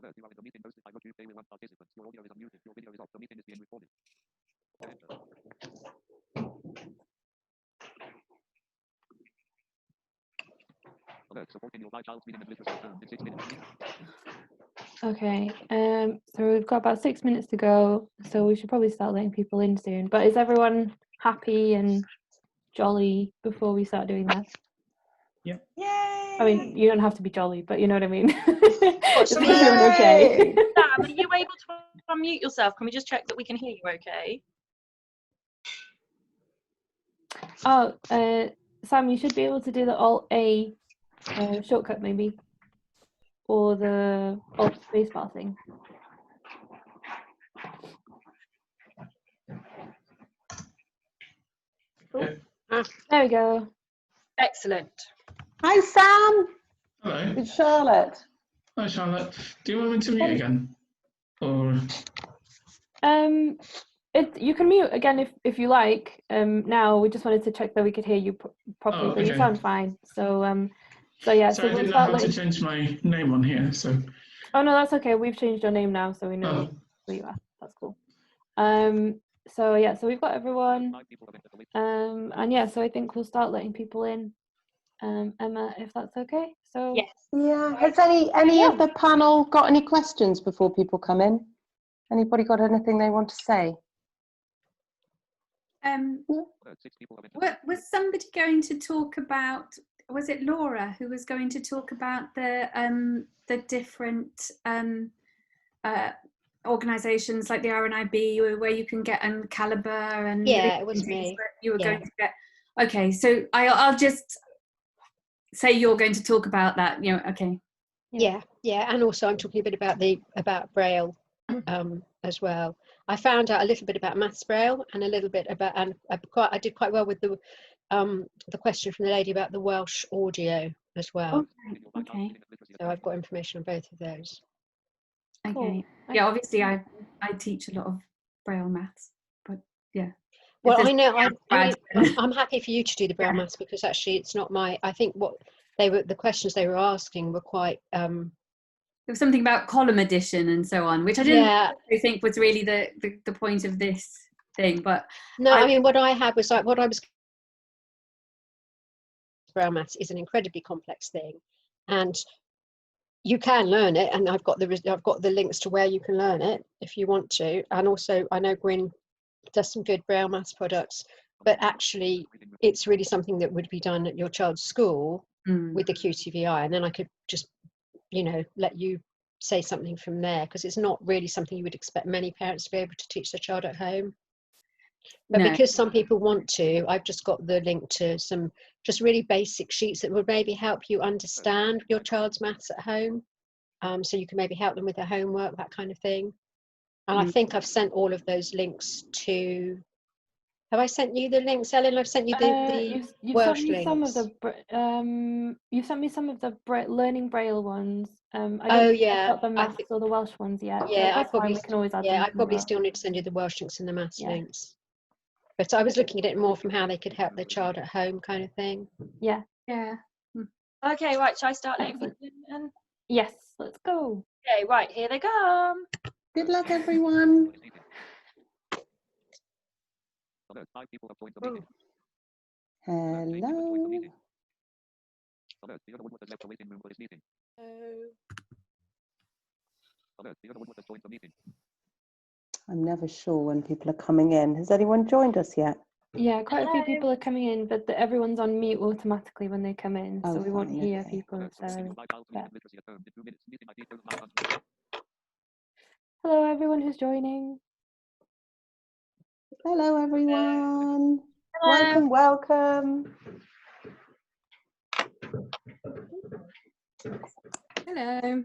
Okay, so we've got about 6 minutes to go, so we should probably start letting people in soon. But is everyone happy and jolly before we start doing that? Yeah. Yay! I mean, you don't have to be jolly, but you know what I mean. What's Is everyone okay? Sam, are you able to unmute yourself? Can we just check that we can hear you okay? Oh, Sam, you should be able to do the Alt-A shortcut maybe, or the Alt spacebar thing. There we go. Excellent. Hi, Sam. Hello. It's Charlotte. Hi, Charlotte. Do you want me to mute again? Or You can mute again if you like. Now we just wanted to check that we could hear you properly, but you okay. sound fine. So yeah. So I we'll didn't know start how to change my name on here. So. Oh no, that's okay. We've changed your name now, so we know who you are. That's cool. So yeah, so we've got everyone. And yeah, so I think we'll start letting people in. Emma, if that's okay. So yes. Yeah. Has any of the panel got any questions before people come in? Anybody got anything they want to say? Was somebody going to talk about? Was it Laura who was going to talk about the different organisations like the RNIB, where you can get Calibre and it was me. You were going to get. Okay, so I'll just say you're going to talk about that. You know, okay. Yeah, and also I'm talking a bit about Braille as well. I found out a little bit about Maths Braille and a little bit about, and I did quite well with the question from the lady about the Welsh audio as well. Okay. So I've got information on both of those. Okay. Cool. Yeah, obviously I teach a lot of Braille maths, but yeah. Well, I know I'm happy for you to do the Braille maths, because actually it's not I think what the questions they were asking were quite there was something about column addition and so on, which I didn't think was really the point of this thing. But no, I mean, what I had was like, what I was Braille maths is an incredibly complex thing, and you can learn it, and I've got the links to where you can learn it if you want to. And also I know Gwyn does some good Braille maths products, but actually it's really something that would be done at your child's school with the QTVI, and then I could just let you say something from there, because it's not really something you would expect many parents to be able to teach their child at home. But because some people want to, I've just got the link to some just really basic sheets that would maybe help you understand your child's maths at home, so you can maybe help them with their homework, that kind of thing. And I think I've sent all of those links to. Have I sent you the links, Ellen? I've sent you the Welsh links. You sent me some of the learning Braille ones. I don't think I've got the maths or the Welsh ones yet. Yeah, I probably still need to send you the Welsh links and the maths links. But I was looking at it more from how they could help their child at home, kind of thing. Yeah. Okay, right. Shall I start letting people in? Yes, let's go. Okay, right. Here they come. Good luck, everyone. Ooh. Hello. I'm never sure when people are coming in. Has anyone joined us yet? Yeah, quite a few people are coming in, but everyone's on mute automatically when they come in, so we won't hear people necessarily. Hello, everyone who's joining. Hello, everyone. Hello. Welcome. Hello.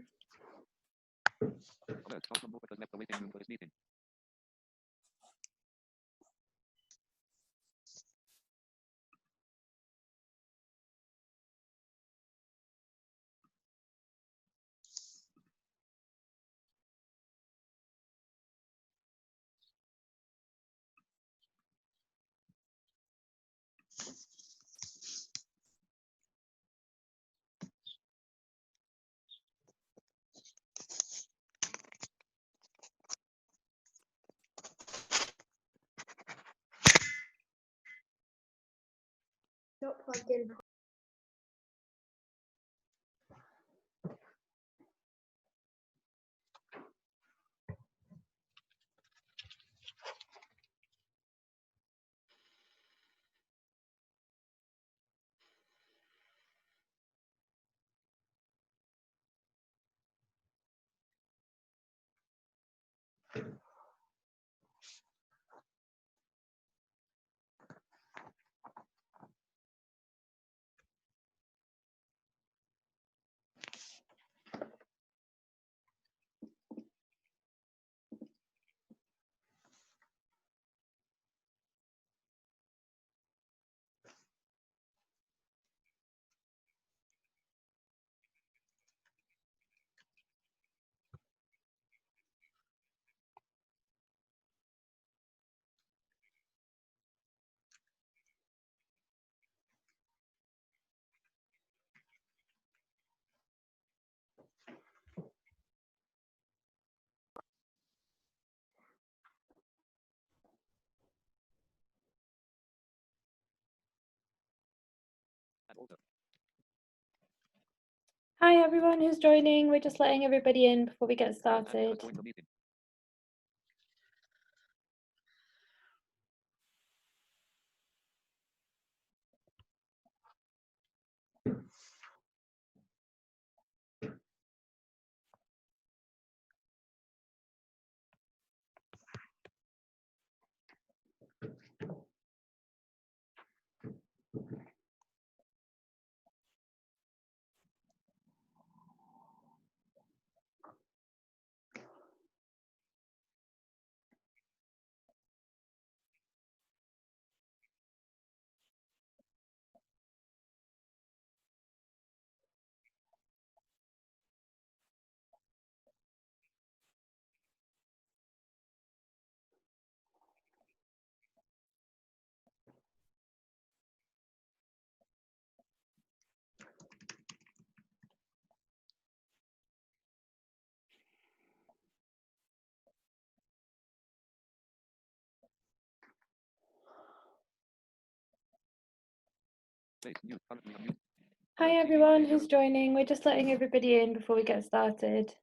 not plugged in. Hi everyone who's joining. We're just letting everybody in before we get started. Hi everyone who's joining. We're just letting everybody in before we get started.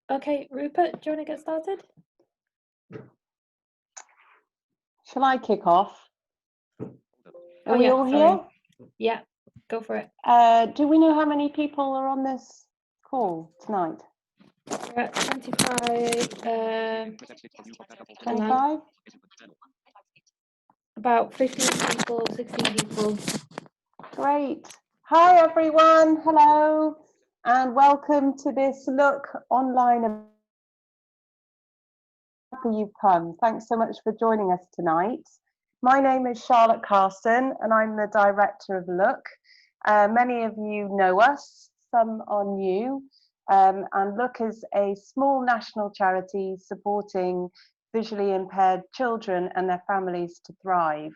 Okay, Rupert, do you want to get started? Shall I kick off? Are Oh, we yeah, all sorry. here? Yeah, go for it. Do we know how many people are on this call tonight? We're at 25. 25? About 15 people, 16 people. Great. Hi everyone, hello, and welcome to this Look online. You've come. Thanks so much for joining us tonight. My name is Charlotte Carson and I'm the director of Look. Many of you know us, some are new, and Look is a small national charity supporting visually impaired children and their families to thrive.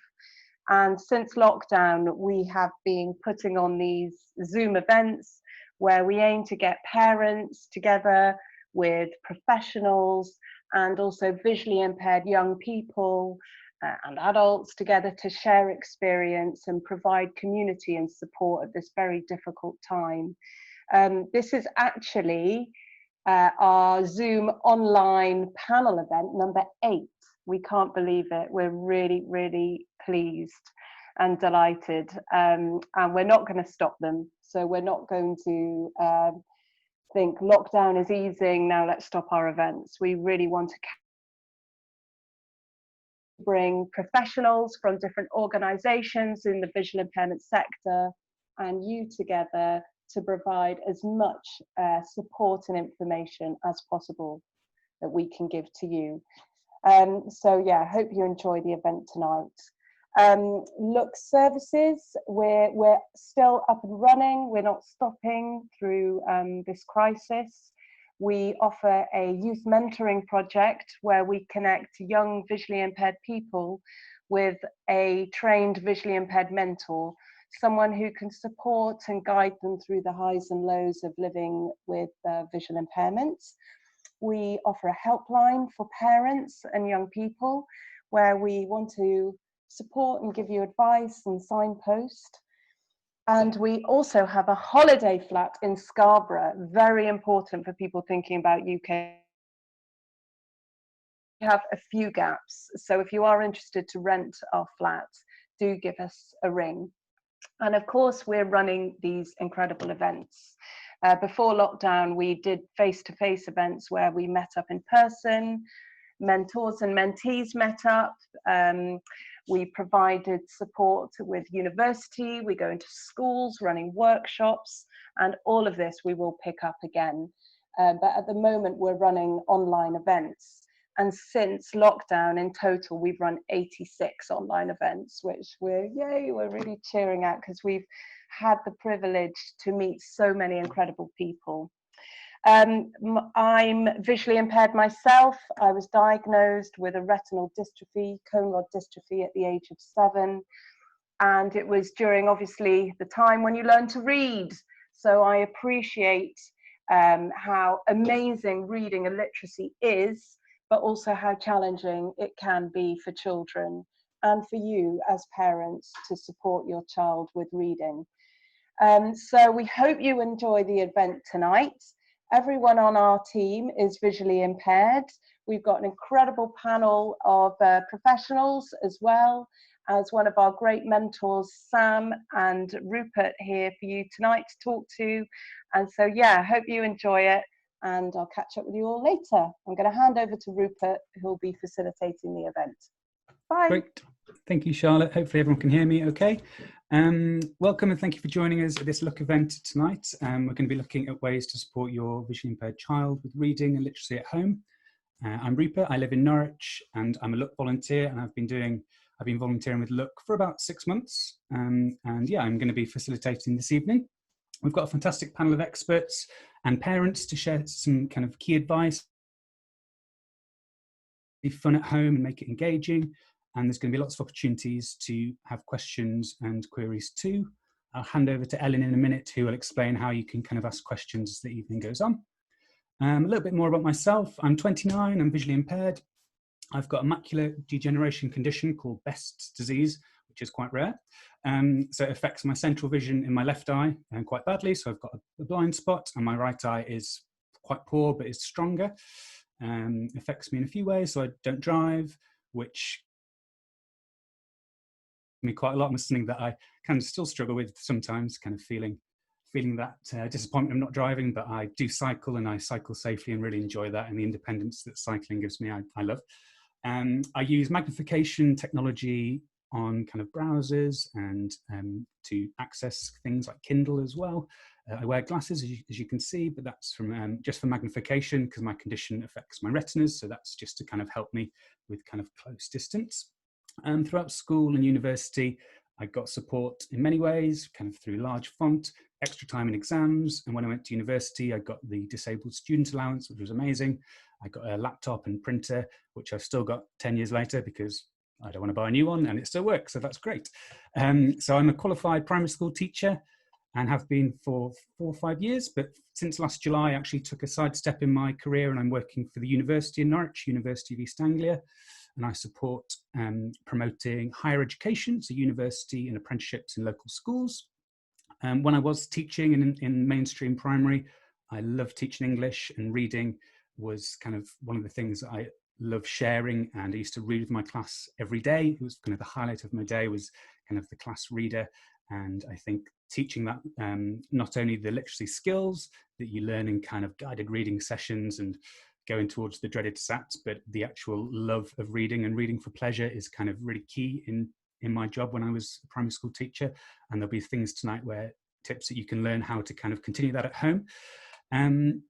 And since lockdown, we have been putting on these Zoom events where we aim to get parents together with professionals and also visually impaired young people and adults together to share experience and provide community and support at this very difficult time. This is actually our Zoom online panel event number 8. We can't believe it. We're really, really pleased and delighted. And we're not going to stop them. So we're not going to think lockdown is easing, now let's stop our events. We really want to bring professionals from different organizations in the visual impairment sector and you together to provide as much support and information as possible that we can give to you. So yeah, I hope you enjoy the event tonight. Look services, we're still up and running. We're not stopping through this crisis. we offer a youth mentoring project where we connect young visually impaired people with a trained visually impaired mentor, someone who can support and guide them through the highs and lows of living with visual impairments. We offer a helpline for parents and young people where we want to support and give you advice and signpost. And we also have a holiday flat in Scarborough, very important for people thinking about UK. We have a few gaps, so if you are interested to rent our flat, do give us a ring. And of course, we're running these incredible events. Before lockdown, we did face-to-face events where we met up in person, mentors and mentees met up. We provided support with university, we go into schools, running workshops, and all of this we will pick up again. But at the moment, we're running online events. And since lockdown, in total, we've run 86 online events, which we're really cheering at because we've had the privilege to meet so many incredible people. I'm visually impaired myself. I was diagnosed with a retinal dystrophy, cone rod dystrophy, at the age of 7. And it was during, obviously, the time when you learn to read. So I appreciate how amazing reading and literacy is, but also how challenging it can be for children and for you as parents to support your child with reading. So we hope you enjoy the event tonight. Everyone on our team is visually impaired. We've got an incredible panel of professionals, as well as one of our great mentors, Sam and Rupert, here for you tonight to talk to. And so, yeah, hope you enjoy it, and I'll catch up with you all later. I'm going to hand over to Rupert, who'll be facilitating the event. Bye. Great. Thank you, Charlotte. Hopefully everyone can hear me okay. Welcome and thank you for joining us at this Look event tonight. We're going to be looking at ways to support your visually impaired child with reading and literacy at home. I'm Rupert, I live in Norwich, and I'm a Look volunteer, and I've been volunteering with Look for about 6 months. And yeah, I'm going to be facilitating this evening. We've got a fantastic panel of experts and parents to share some kind of key advice, be fun at home and make it engaging. And there's going to be lots of opportunities to have questions and queries too. I'll hand over to Ellen in a minute, who will explain how you can kind of ask questions as the evening goes on. A little bit more about myself. I'm 29, I'm visually impaired. I've got a macular degeneration condition called Best's disease, which is quite rare. So it affects my central vision in my left eye quite badly. So I've got a blind spot, and my right eye is quite poor, but is stronger. Affects me in a few ways. So I don't drive, which me quite a lot. And something that I kind of still struggle with sometimes, kind of feeling that disappointment of not driving, but I do cycle, and I cycle safely and really enjoy that, and the independence that cycling gives me, I love. I use magnification technology on kind of browsers and to access things like Kindle as well. I wear glasses, as you can see, but that's from just for magnification because my condition affects my retinas, so that's just to kind of help me with kind of close distance. Throughout school and university, I got support in many ways, kind of through large font, extra time in exams, and when I went to university, I got the disabled student allowance, which was amazing. I got a laptop and printer, which I've still got 10 years later because I don't want to buy a new one, and it still works, so that's great. So I'm a qualified primary school teacher and have been for 4 or 5 years, but since last July, I actually took a sidestep in my career, and I'm working for the university in Norwich, University of East Anglia, and I support promoting higher education, so university and apprenticeships in local schools. When I was teaching in mainstream primary, I loved teaching English, and reading was kind of one of the things that I love sharing, and I used to read with my class every day. It was kind of the highlight of my day, was kind of the class reader. And I think teaching that, not only the literacy skills that you learn in kind of guided reading sessions and going towards the dreaded SATs, but the actual love of reading and reading for pleasure is kind of really key in my job when I was a primary school teacher. And there'll be things tonight where tips that you can learn how to kind of continue that at home. I'm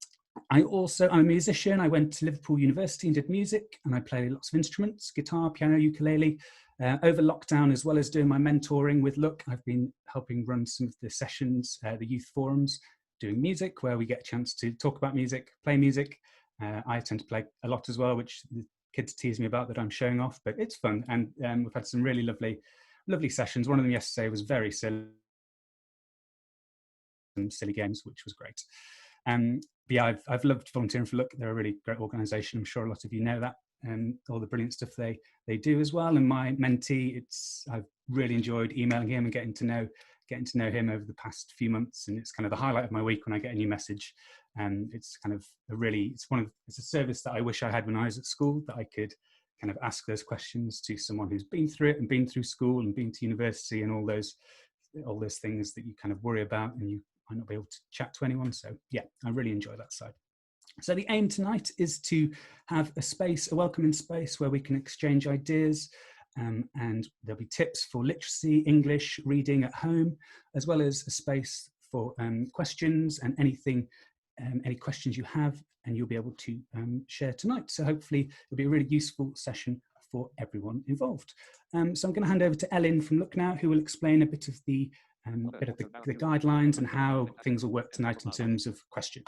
a musician. I went to Liverpool University and did music, and I play lots of instruments, guitar, piano, ukulele. Over lockdown, as well as doing my mentoring with Look, I've been helping run some of the sessions, the youth forums, doing music, where we get a chance to talk about music, play music. I tend to play a lot as well, which the kids tease me about that I'm showing off, but it's fun. And we've had some really lovely sessions. One of them yesterday was very silly games, which was great. But yeah, I've loved volunteering for Look. They're a really great organisation. I'm sure a lot of you know that, and all the brilliant stuff they do as well. And my mentee, I've really enjoyed emailing him and getting to know him over the past few months. And it's kind of the highlight of my week when I get a new message. And it's kind of it's a service that I wish I had when I was at school, that I could kind of ask those questions to someone who's been through it and been through school and been to university and all those things that you kind of worry about and you might not be able to chat to anyone. So yeah, I really enjoy that side. So the aim tonight is to have a welcoming space where we can exchange ideas, and there'll be tips for literacy, English, reading at home, as well as a space for questions and any questions you have, and you'll be able to share tonight. So hopefully it'll be a really useful session for everyone involved. So I'm going to hand over to Ellen from Look Now, who will explain a bit of the guidelines and how things will work tonight in terms of questions.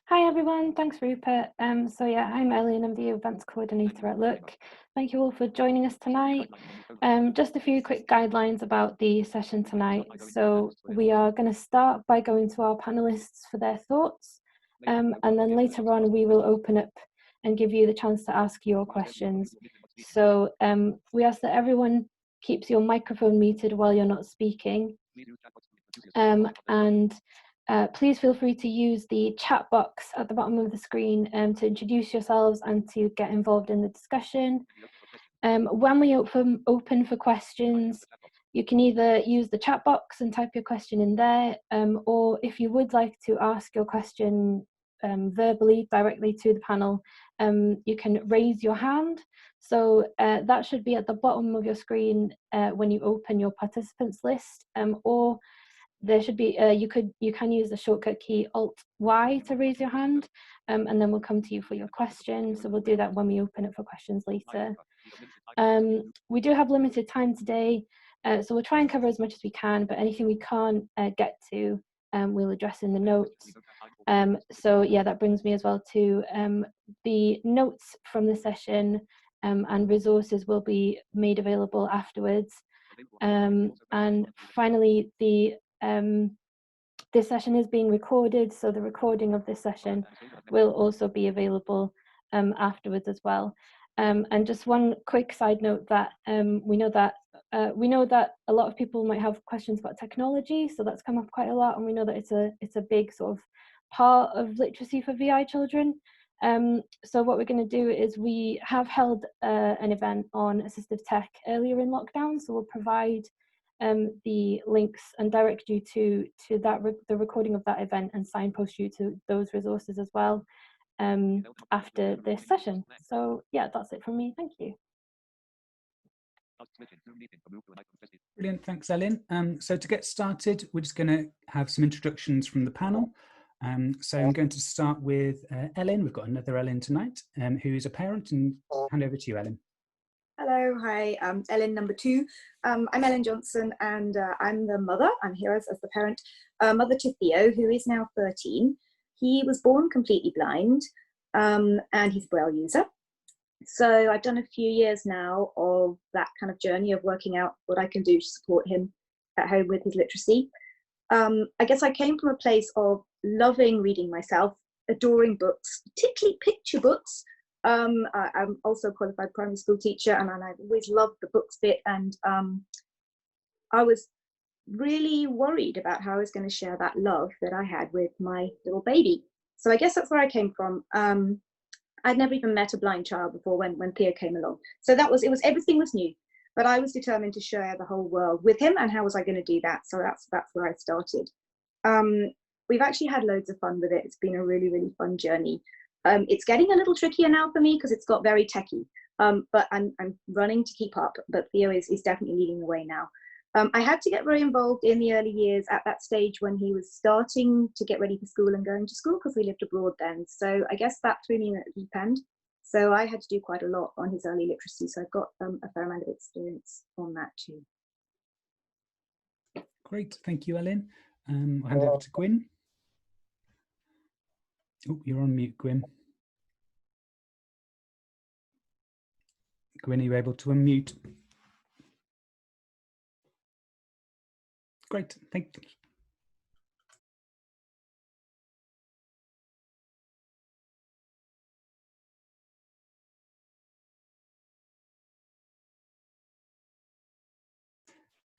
Hi everyone, thanks Rupert. So yeah, I'm Ellen, I'm the events coordinator at Look. Thank you all for joining us tonight. Just a few quick guidelines about the session tonight. So we are going to start by going to our panelists for their thoughts, and then later on we will open up and give you the chance to ask your questions. So we ask that everyone keeps your microphone muted while you're not speaking, and please feel free to use the chat box at the bottom of the screen to introduce yourselves and to get involved in the discussion. When we open for questions, you can either use the chat box and type your question in there, or if you would like to ask your question verbally directly to the panel, you can raise your hand. So that should be at the bottom of your screen when you open your participants list, or there should be you can use the shortcut key Alt-Y to raise your hand, and then we'll come to you for your question. So we'll do that when we open it for questions later. We do have limited time today, so we'll try and cover as much as we can, but anything we can't get to, we'll address in the notes. So yeah, that brings me as well to the notes from the session, and resources will be made available afterwards. And finally, this session is being recorded, so the recording of this session will also be available afterwards as well. And just one quick side note that we know that a lot of people might have questions about technology, so that's come up quite a lot, and we know that it's a big sort of part of literacy for VI children. So what we're going to do is we have held an event on assistive tech earlier in lockdown, so we'll provide the links and direct you to the recording of that event and signpost you to those resources as well after this session. So yeah, that's it from me. Thank you. Brilliant, thanks Ellen. So to get started, we're just going to have some introductions from the panel. So I'm going to start with Ellen. We've got another Ellen tonight, who's a parent, and hand over to you, Ellen. Hello, hi, I'm Ellen number 2. I'm Ellen Johnson, and I'm the mother. I'm here as the parent, mother to Theo, who is now 13. He was born completely blind, and he's a Braille user. So I've done a few years now of that kind of journey of working out what I can do to support him at home with his literacy. I guess I came from a place of loving reading myself, adoring books, particularly picture books. I'm also a qualified primary school teacher, and I've always loved the books bit, and I was really worried about how I was going to share that love that I had with my little baby. So I guess that's where I came from. I'd never even met a blind child before when Theo came along. So everything was new, but I was determined to share the whole world with him, and how was I going to do that? So that's where I started. We've actually had loads of fun with it. It's been a really, really fun journey. It's getting a little trickier now for me because it's got very techy, but I'm running to keep up, but Theo is definitely leading the way now. I had to get very involved in the early years at that stage when he was starting to get ready for school and going to school, because we lived abroad then. So I guess that threw me in at the deep end. So I had to do quite a lot on his early literacy. So I've got a fair amount of experience on that too. Great, thank you, Ellen. I'll hand over to Gwyn. Oh, you're on mute, Gwyn. Gwyn, are you able to unmute? Great, thank you.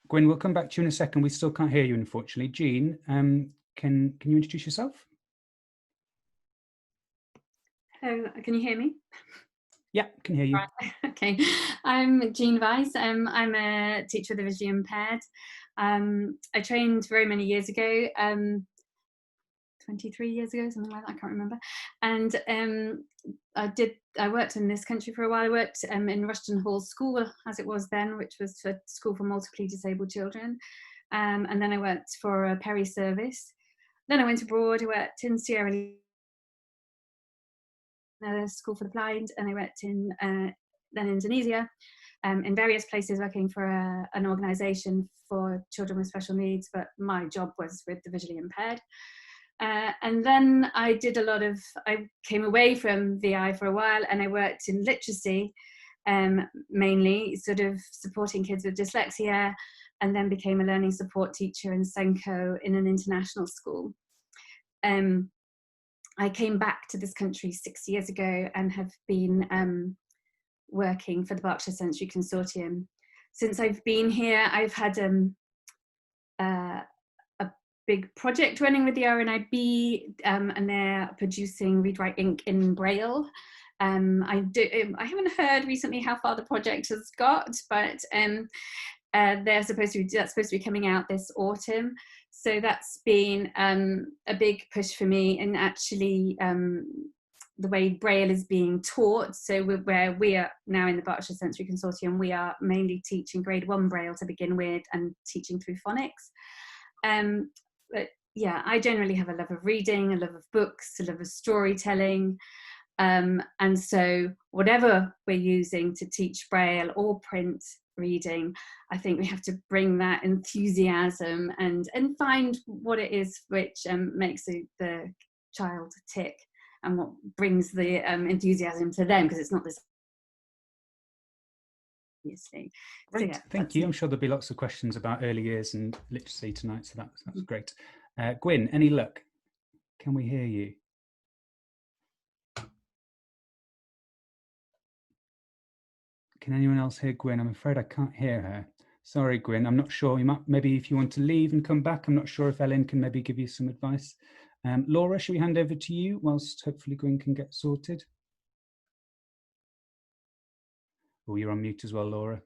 Gwyn, we'll come back to you in a second. We still can't hear you, unfortunately. Jean, can you introduce yourself? Hello, can you hear me? Yeah, can hear you. Right. Okay, I'm Jean Weiss. I'm a teacher of the visually impaired. I trained very many years ago, 23 years ago, something like that, I can't remember. And I worked in this country for a while. I worked in Rushton Hall School, as it was then, which was for school for multiply disabled children. And then I worked for a Perry service. Then I went abroad. I worked in Sierra Leone, school for the blind, and I worked in then Indonesia, in various places working for an organisation for children with special needs, but my job was with the visually impaired. And then I came away from VI for a while, and I worked in literacy, mainly sort of supporting kids with dyslexia, and then became a learning support teacher in Senko in an international school. I came back to this country 6 years ago and have been working for the Berkshire Sensory Consortium. Since I've been here, I've had a big project running with the RNIB, and they're producing Read Write Ink in Braille. I haven't heard recently how far the project has got, but that's supposed to be coming out this autumn. So that's been a big push for me, and actually the way Braille is being taught. So where we are now in the Berkshire Sensory Consortium, we are mainly teaching grade 1 Braille to begin with and teaching through phonics. But yeah, I generally have a love of reading, a love of books, a love of storytelling. And so whatever we're using to teach Braille or print reading, I think we have to bring that enthusiasm and find what it is which makes the child tick and what brings the enthusiasm to them, because it's not this obviously. Great, so, yeah, thank you. I'm sure there'll be lots of questions about early years and literacy tonight, so that's great. Gwyn, any luck? Can we hear you? Can anyone else hear Gwyn? I'm afraid I can't hear her. Sorry, Gwyn, I'm not sure. You might, maybe if you want to leave and come back, I'm not sure if Ellen can maybe give you some advice. Laura, should we hand over to you whilst hopefully Gwyn can get sorted? Oh, you're on mute as well, Laura.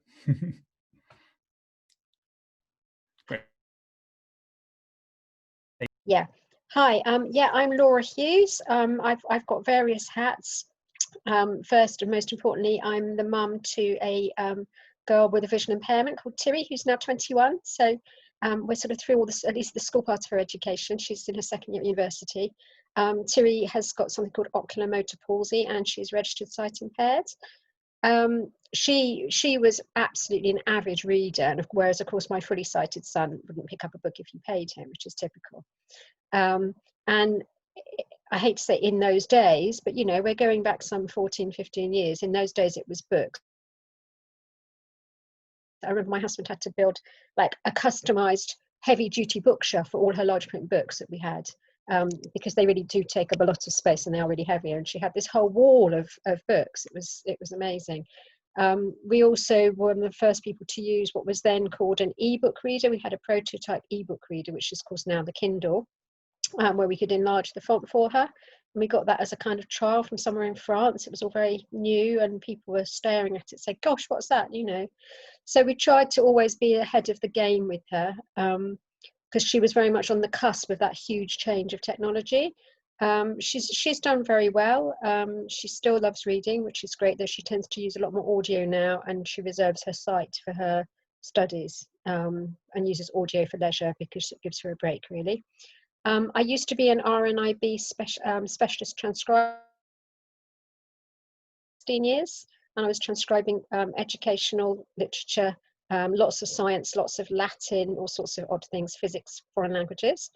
Great. Yeah. Hi. Yeah, I'm Laura Hughes. I've got various hats. First and most importantly, I'm the mum to a girl with a vision impairment called Tiri, who's now 21. So we're sort of through all this, at least the school part of her education. She's in her second year at university. Tiri has got something called ocular motor palsy, and she's registered sight impaired. She was absolutely an avid reader, and whereas of course my fully sighted son wouldn't pick up a book if you paid him, which is typical. And I hate to say in those days, but you know, we're going back some 14, 15 years. In those days it was books. I remember my husband had to build like a customized heavy duty bookshelf for all her large print books that we had, because they really do take up a lot of space and they are really heavy. And she had this whole wall of books. It was amazing. We also were one of the first people to use what was then called an e-book reader. We had a prototype e-book reader, which is of course now the Kindle, where we could enlarge the font for her. And we got that as a kind of trial from somewhere in France. It was all very new and people were staring at it saying, gosh, what's that, you know? So we tried to always be ahead of the game with her, because she was very much on the cusp of that huge change of technology. She's done very well. She still loves reading, which is great, though she tends to use a lot more audio now, and she reserves her sight for her studies, and uses audio for leisure because it gives her a break, really. I used to be an RNIB specialist transcriber 16 years, and I was transcribing educational literature lots of science, lots of Latin, all sorts of odd things, physics, foreign languages.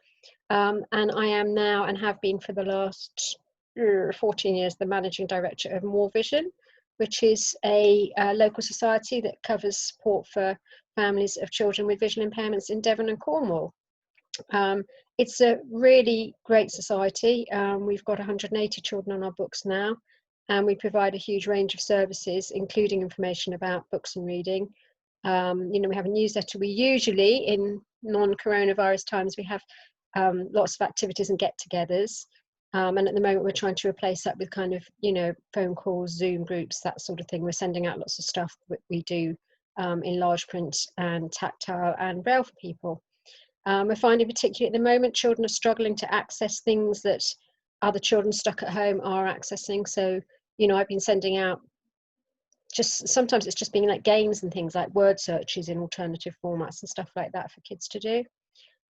And I am now, and have been for the last 14 years, the managing director of More Vision, which is a local society that covers support for families of children with visual impairments in Devon and Cornwall. It's a really great society. We've got 180 children on our books now, and we provide a huge range of services, including information about books and reading. You know, we have a newsletter. We usually, in non-coronavirus times, we have lots of activities and get-togethers. And at the moment, we're trying to replace that with kind of, you know, phone calls, Zoom groups, that sort of thing. We're sending out lots of stuff that we do in large print and tactile and Braille for people. We're finding, particularly at the moment, children are struggling to access things that other children stuck at home are accessing. So, you know, I've been sending out, just sometimes it's just being like games and things like word searches in alternative formats and stuff like that for kids to do.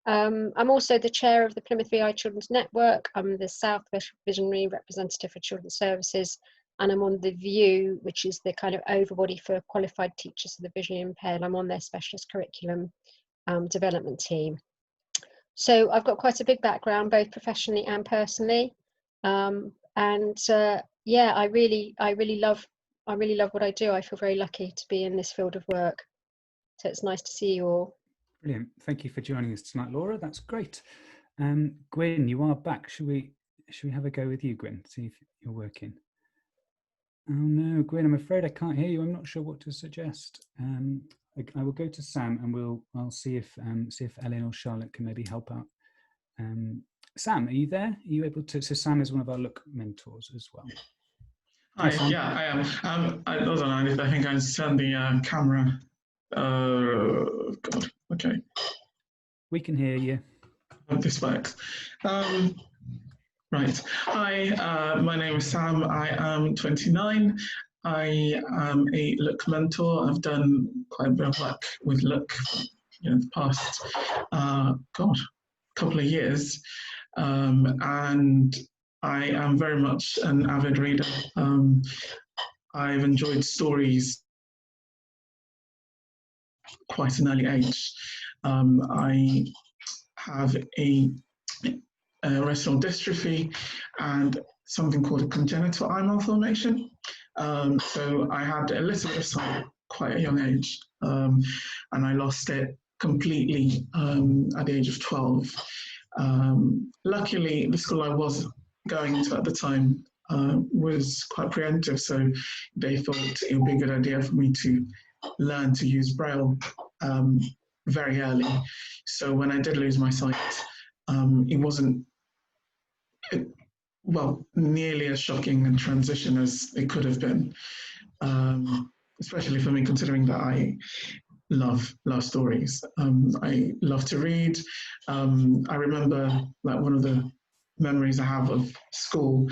I'm also the chair of the Plymouth VI Children's Network. I'm the South Visionary Representative for Children's Services, and I'm on the VIEW, which is the kind of overbody for qualified teachers of the visually impaired. I'm on their specialist curriculum development team. So I've got quite a big background, both professionally and personally. Yeah, I really love what I do. I feel very lucky to be in this field of work. So it's nice to see you all. Brilliant. Thank you for joining us tonight, Laura. That's great. Gwyn, you are back. Should we have a go with you, Gwyn? See if you're working. Oh no, Gwyn, I'm afraid I can't hear you. I'm not sure what to suggest. I will go to Sam, and I'll see if Ellen or Charlotte can maybe help out. Sam, are you there? Are you able to? So Sam is one of our Look mentors as well. Hi, yeah, I am. Hold on, I think I turned the camera. God, okay. We can hear you. I hope this works. Right. Hi, my name is Sam. I am 29. I am a Look mentor. I've done quite a bit of work with Look, the past, couple of years, and I am very much an avid reader. I've enjoyed stories quite an early age. I have a retinal dystrophy and something called a congenital eye malformation. So I had a little bit of sight quite a young age, and I lost it completely at the age of 12. Luckily, the school I was going to at the time was quite preemptive, so they thought it would be a good idea for me to learn to use Braille very early. So when I did lose my sight, it wasn't nearly as shocking a transition as it could have been, especially for me, considering that I love stories. I love to read. I remember, like, one of the memories I have of school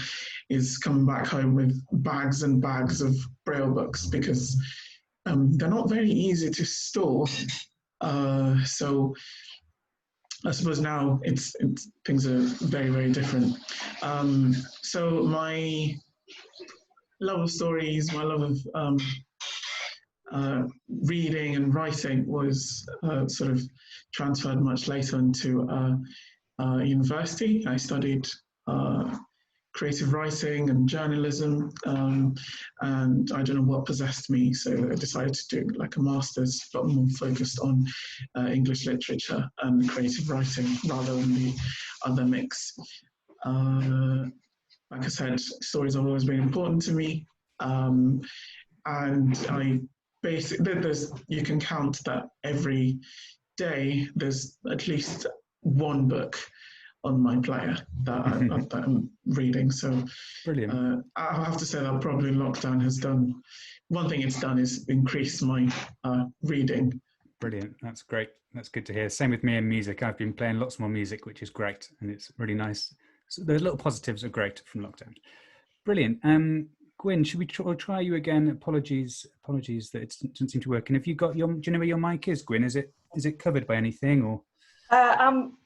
is coming back home with bags and bags of Braille books, because they're not very easy to store. So I suppose now it's things are very, very different. So my love of stories, my love of reading and writing was sort of transferred much later into university. I studied creative writing and journalism, and I don't know what possessed me, so I decided to do like a master's, but more focused on English literature and creative writing rather than the other mix. Like I said, stories have always been important to me, and I basically, you can count that every day there's at least one book on my player that I'm reading. So Brilliant. I have to say that probably lockdown has done, one thing it's done is increase my reading. Brilliant. That's great. That's good to hear. Same with me and music. I've been playing lots more music, which is great, and it's really nice. So the little positives are great from lockdown. Brilliant. Gwyn, should we try you again? Apologies that it doesn't seem to work. And if you got your, do you know where your mic is, Gwyn? Is it covered by anything, or?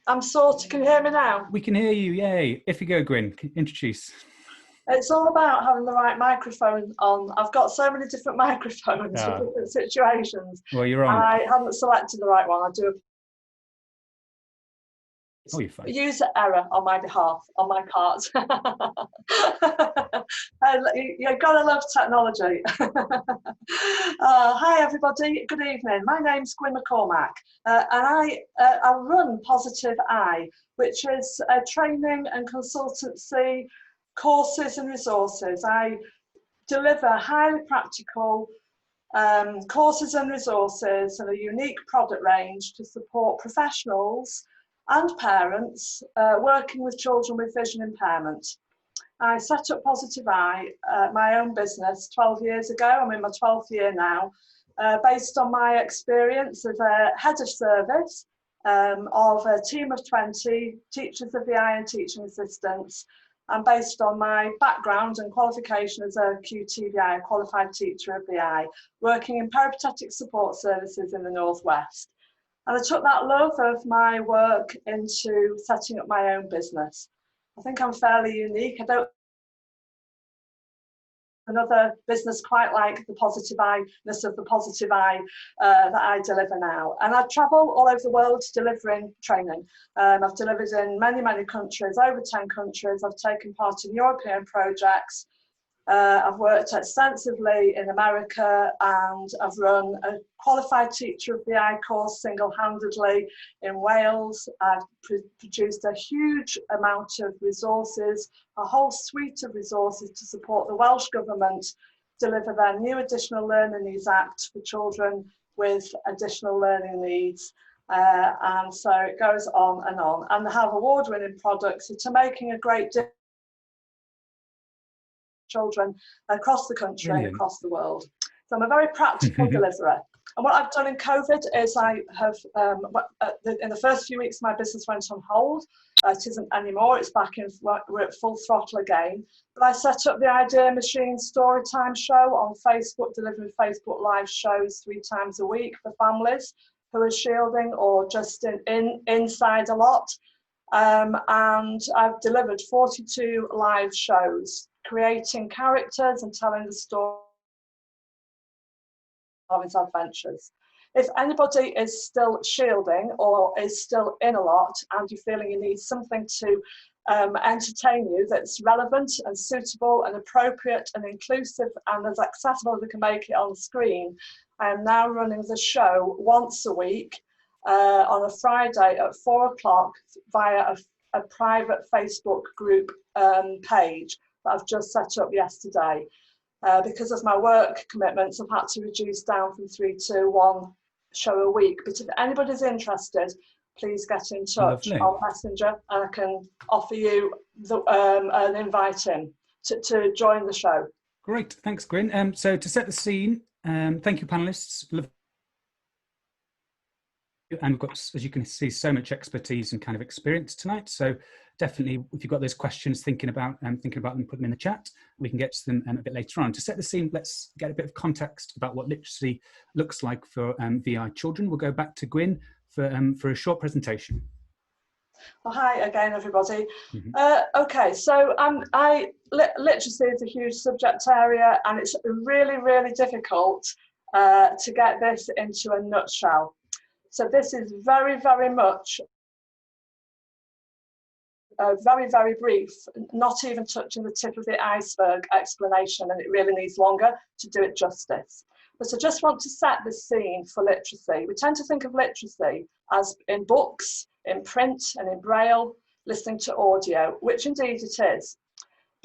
I'm sort of, can you hear me now? We can hear you, yay. If you go, Gwyn, introduce. It's all about having the right microphone on. I've got so many different microphones for different situations. Well, you're on. And I haven't selected the right one. I do Oh, you're fine. user error on my behalf, on my part. You've got to love technology. Hi everybody, good evening. My name's Gwyn McCormack and I run Positive Eye, which is a training and consultancy courses and resources. I deliver highly practical courses and resources and a unique product range to support professionals and parents working with children with vision impairment. I set up Positive Eye, my own business, 12 years ago. I'm in my 12th year now, based on my experience as a head of service of a team of 20 teachers of the eye and teaching assistants, and based on my background and qualification as a QTVI, a qualified teacher of the eye, working in peripatetic support services in the Northwest. And I took that love of my work into setting up my own business. I think I'm fairly unique. I don't another business quite like the Positive Eye-ness of the Positive Eye that I deliver now. And I travel all over the world delivering training. I've delivered in many, many countries, over 10 countries. I've taken part in European projects. I've worked extensively in America, and I've run a qualified teacher of the eye course single-handedly in Wales. I've produced a huge amount of resources, a whole suite of resources to support the Welsh Government deliver their new Additional Learning Needs Act for children with additional learning needs. And so it goes on. And they have award-winning products that are making a great difference children across the country and across the world. So I'm a very practical deliverer. And what I've done in COVID is I have, in the first few weeks, my business went on hold. It isn't anymore, it's back in, we're at full throttle again. But I set up the Idea Machine Storytime show on Facebook, delivering Facebook Live shows 3 times a week for families who are shielding or just inside a lot. And I've delivered 42 live shows, creating characters and telling the story of his adventures. If anybody is still shielding or is still in a lot and you're feeling you need something to entertain you that's relevant and suitable and appropriate and inclusive and as accessible as we can make it on screen, I am now running the show once a week on a Friday at 4 o'clock via a private Facebook group page that I've just set up yesterday. Because of my work commitments, I've had to reduce down from 3 to 1 show a week. But if anybody's interested, please get in touch on Messenger and I can offer you an invite in to join the show. Great, thanks, Gwyn. So to set the scene, thank you, panelists. And we've got, as you can see, so much expertise and kind of experience tonight. So definitely, if you've got those questions, thinking about them, put them in the chat. We can get to them a bit later on. To set the scene, let's get a bit of context about what literacy looks like for VI children. We'll go back to Gwyn for a short presentation. Well, hi again, everybody. Okay, so literacy is a huge subject area, and it's really, really difficult to get this into a nutshell. So this is very, very much very, very brief, not even touching the tip of the iceberg explanation, and it really needs longer to do it justice. But I just want to set the scene for literacy. We tend to think of literacy as in books, in print and in Braille, listening to audio, which indeed it is.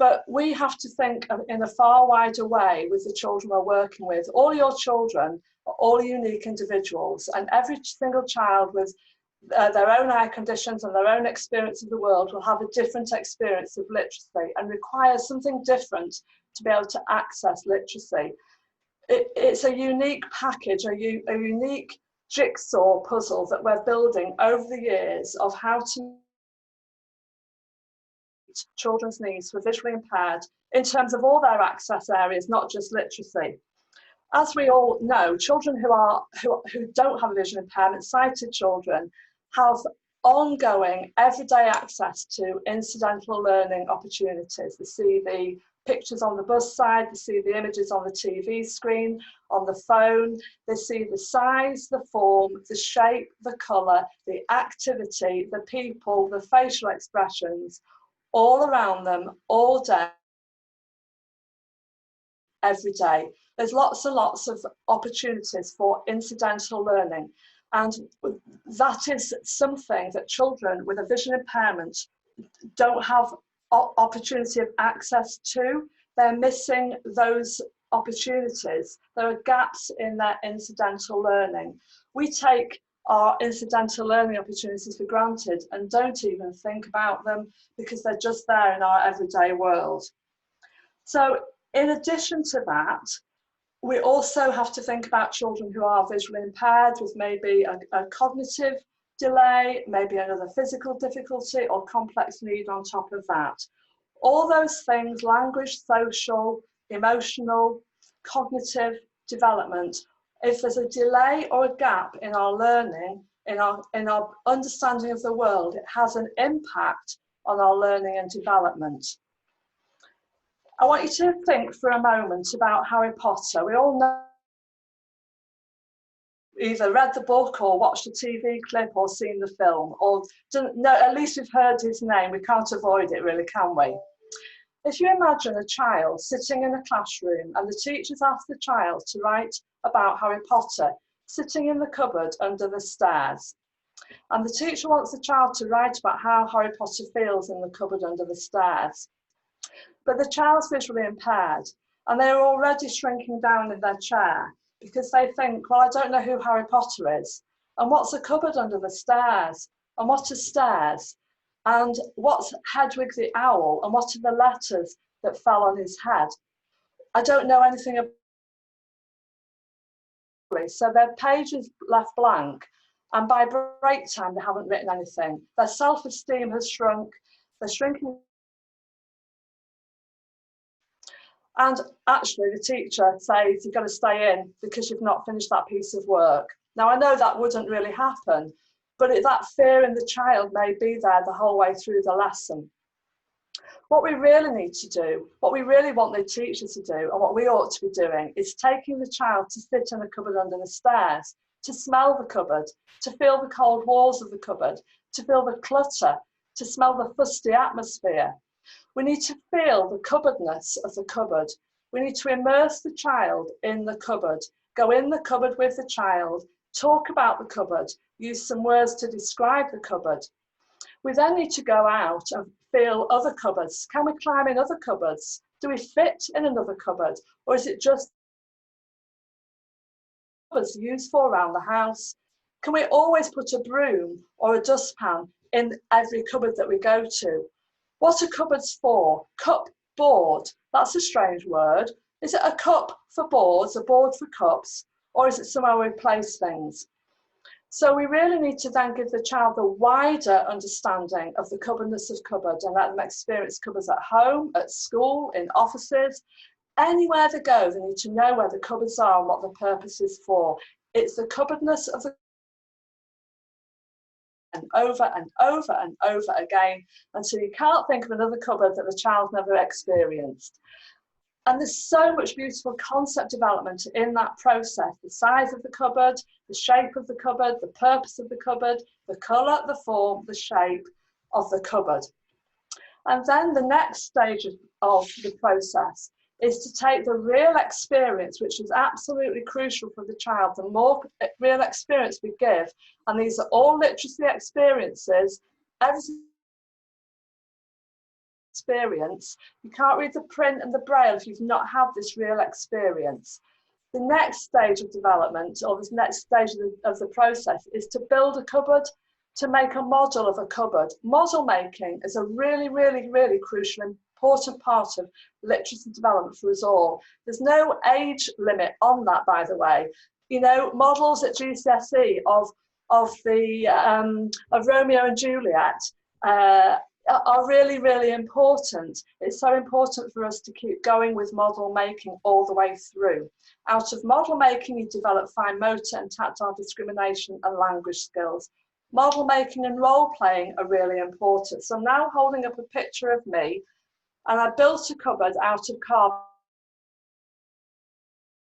But we have to think in a far wider way with the children we're working with. All your children are all unique individuals, and every single child with their own eye conditions and their own experience of the world will have a different experience of literacy and require something different to be able to access literacy. It's a unique package, a unique jigsaw puzzle that we're building over the years of how to meet children's needs for visually impaired in terms of all their access areas, not just literacy. As we all know, children who don't have a vision impairment, sighted children, have ongoing everyday access to incidental learning opportunities. They see the pictures on the bus side, they see the images on the TV screen, on the phone, they see the size, the form, the shape, the colour, the activity, the people, the facial expressions, all around them, all day, every day. There's lots and lots of opportunities for incidental learning, and that is something that children with a vision impairment don't have opportunity of access to. They're missing those opportunities. There are gaps in their incidental learning. We take our incidental learning opportunities for granted and don't even think about them because they're just there in our everyday world. So in addition to that, we also have to think about children who are visually impaired with maybe a cognitive delay, maybe another physical difficulty or complex need on top of that. All those things, language, social, emotional, cognitive development, if there's a delay or a gap in our learning, in our understanding of the world, it has an impact on our learning and development. I want you to think for a moment about Harry Potter. We all know, either read the book or watched a TV clip or seen the film, or no, at least we've heard his name. We can't avoid it, really, can we? If you imagine a child sitting in a classroom and the teachers ask the child to write about Harry Potter sitting in the cupboard under the stairs, and the teacher wants the child to write about how Harry Potter feels in the cupboard under the stairs, but the child's visually impaired and they're already shrinking down in their chair because they think, well, I don't know who Harry Potter is, and what's a cupboard under the stairs, and what are stairs, and what's Hedwig the owl, and what are the letters that fell on his head. I don't know anything about it. So their page is left blank, and by break time they haven't written anything. Their self-esteem has shrunk, they're shrinking. And actually the teacher says, you've got to stay in because you've not finished that piece of work. Now I know that wouldn't really happen, but that fear in the child may be there the whole way through the lesson. What we really need to do, what we really want the teacher to do, and what we ought to be doing, is taking the child to sit in the cupboard under the stairs, to smell the cupboard, to feel the cold walls of the cupboard, to feel the clutter, to smell the fusty atmosphere. We need to feel the cupboardness of the cupboard. We need to immerse the child in the cupboard, go in the cupboard with the child, talk about the cupboard, use some words to describe the cupboard. We then need to go out and feel other cupboards. Can we climb in other cupboards? Do we fit in another cupboard? Or is it just cupboards used for around the house? Can we always put a broom or a dustpan in every cupboard that we go to? What are cupboards for? Cupboard, that's a strange word. Is it a cup for boards, a board for cups, or is it somewhere we place things? So we really need to then give the child a wider understanding of the cupboardness of cupboard and let them experience cupboards at home, at school, in offices. Anywhere they go, they need to know where the cupboards are and what the purpose is for. It's the cupboardness of the and over and over and over again until you can't think of another cupboard that the child never experienced. And there's so much beautiful concept development in that process. The size of the cupboard, the shape of the cupboard, the purpose of the cupboard, the colour, the form, the shape of the cupboard. And then the next stage of the process is to take the real experience, which is absolutely crucial for the child. The more real experience we give, and these are all literacy experiences, everything experience, you can't read the print and the Braille if you've not had this real experience. The next stage of development, or this next stage of the process, is to build a cupboard, to make a model of a cupboard. Model making is a really, really, really crucial, important part of literacy development for us all. There's no age limit on that, by the way. You know, models at GCSE of Romeo and Juliet are really, really important. It's so important for us to keep going with model making all the way through. Out of model making, you develop fine motor and tactile discrimination and language skills. Model making and role playing are really important. So I'm now holding up a picture of me And I built a cupboard out of cardboard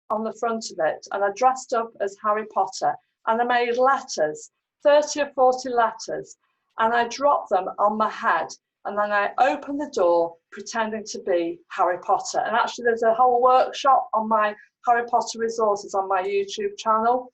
on the front of it, and I dressed up as Harry Potter, and I made letters, 30 or 40 letters, and I dropped them on my head, and then I opened the door pretending to be Harry Potter. And actually there's a whole workshop on my Harry Potter resources on my YouTube channel.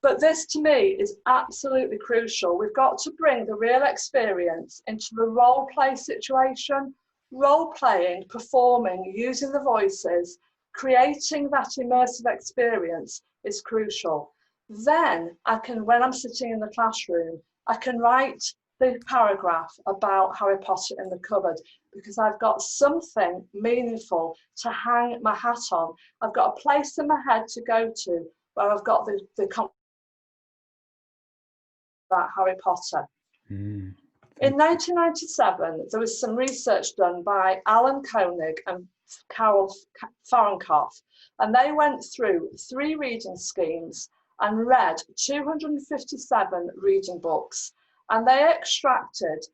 But this to me is absolutely crucial. We've got to bring the real experience into the role play situation. Role playing, performing, using the voices, creating that immersive experience is crucial. Then I can, when I'm sitting in the classroom, I can write the paragraph about Harry Potter in the cupboard, because I've got something meaningful to hang my hat on. I've got a place in my head to go to where I've got the about Harry Potter. In 1997, there was some research done by Alan Koenig and Carol Fahrenkopf, and they went through 3 reading schemes and read 257 reading books, and they extracted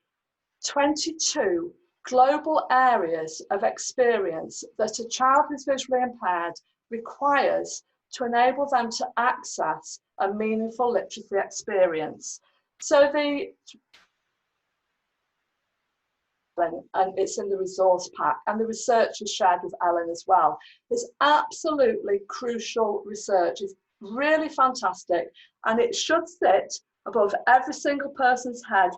22 global areas of experience that a child who's visually impaired requires to enable them to access a meaningful literacy experience. So and it's in the resource pack, and the research is shared with Ellen as well. It's absolutely crucial research. It's really fantastic, and it should sit above every single person's head,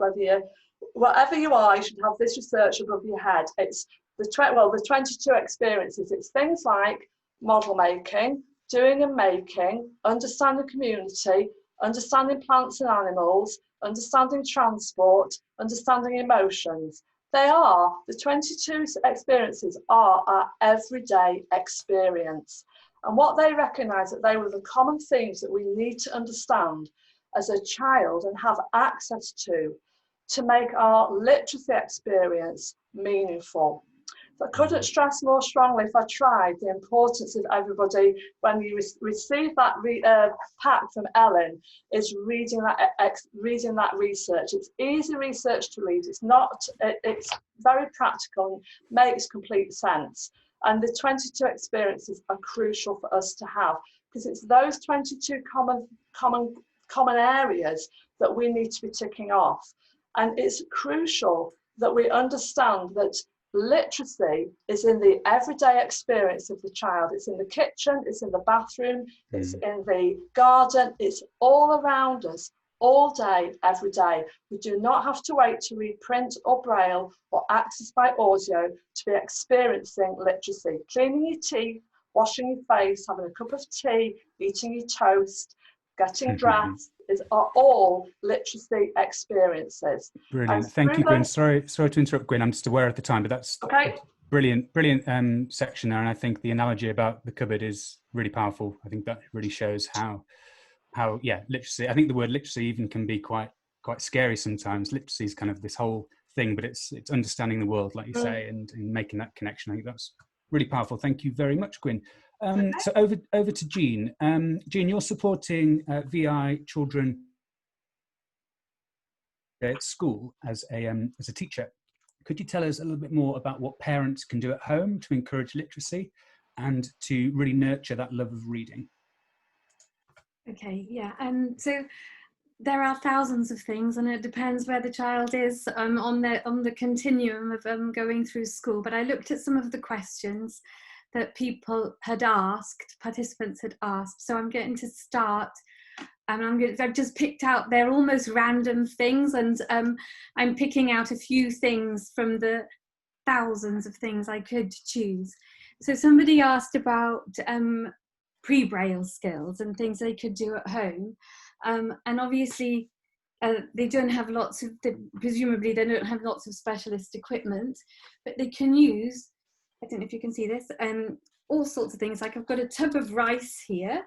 wherever you are, you should have this research above your head. It's the 22 experiences. It's things like model making, doing and making, understanding community, understanding plants and animals, understanding transport, understanding emotions. The 22 experiences are our everyday experience. And what they recognise that they were the common themes that we need to understand as a child and have access to make our literacy experience meaningful. I couldn't stress more strongly, if I tried, the importance of everybody, when you receive that pack from Ellen, is reading that research. It's easy research to read. It's very practical, makes complete sense. And the 22 experiences are crucial for us to have, because it's those 22 common areas that we need to be ticking off. And it's crucial that we understand that literacy is in the everyday experience of the child. It's in the kitchen, it's in the bathroom, it's in the garden, it's all around us, all day, every day. We do not have to wait to read print or Braille or access by audio to be experiencing literacy. Cleaning your teeth, washing your face, having a cup of tea, eating your toast, getting dressed are all literacy experiences. Brilliant. Thank you, Gwyn. Sorry to interrupt, Gwyn. I'm just aware of the time, but that's okay. Brilliant section there. And I think the analogy about the cupboard is really powerful. I think that really shows how literacy, I think the word literacy even can be quite scary sometimes. Literacy is kind of this whole thing, but it's understanding the world, like you say, and making that connection. I think that's really powerful. Thank you very much, Gwyn. So over to Jean. Jean, you're supporting VI children at school as a teacher. Could you tell us a little bit more about what parents can do at home to encourage literacy and to really nurture that love of reading? Okay, yeah, so there are thousands of things, and it depends where the child is on the continuum of going through school. But I looked at some of the questions that participants had asked. So I'm going to start, and I've just picked out, they're almost random things, and I'm picking out a few things from the thousands of things I could choose. So somebody asked about pre-Braille skills and things they could do at home. And obviously they don't have presumably they don't have lots of specialist equipment, but they can use, I don't know if you can see this, all sorts of things. Like I've got a tub of rice here,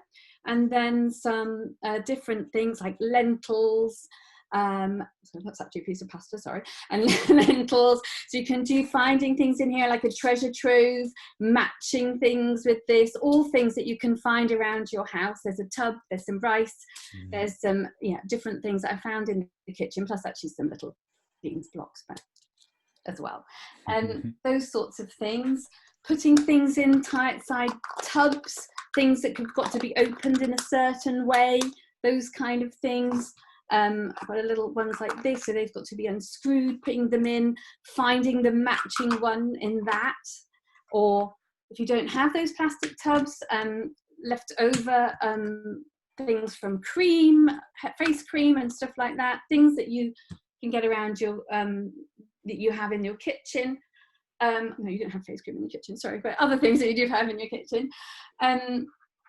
and then some different things like lentils. So that's actually a piece of pasta, sorry, and lentils. So you can do finding things in here like a treasure trove, matching things with this, all things that you can find around your house. There's a tub, there's some rice, there's some different things that I found in the kitchen, plus actually some little beans blocks. But as well. Those sorts of things. Putting things in tight-side tubs, things that have got to be opened in a certain way, those kind of things. I've got a little ones like this, so they've got to be unscrewed, putting them in, finding the matching one in that. Or if you don't have those plastic tubs, left over things from cream, face cream and stuff like that, things that you can get around your, that you have in your kitchen. No, you don't have face cream in your kitchen, sorry, but other things that you do have in your kitchen.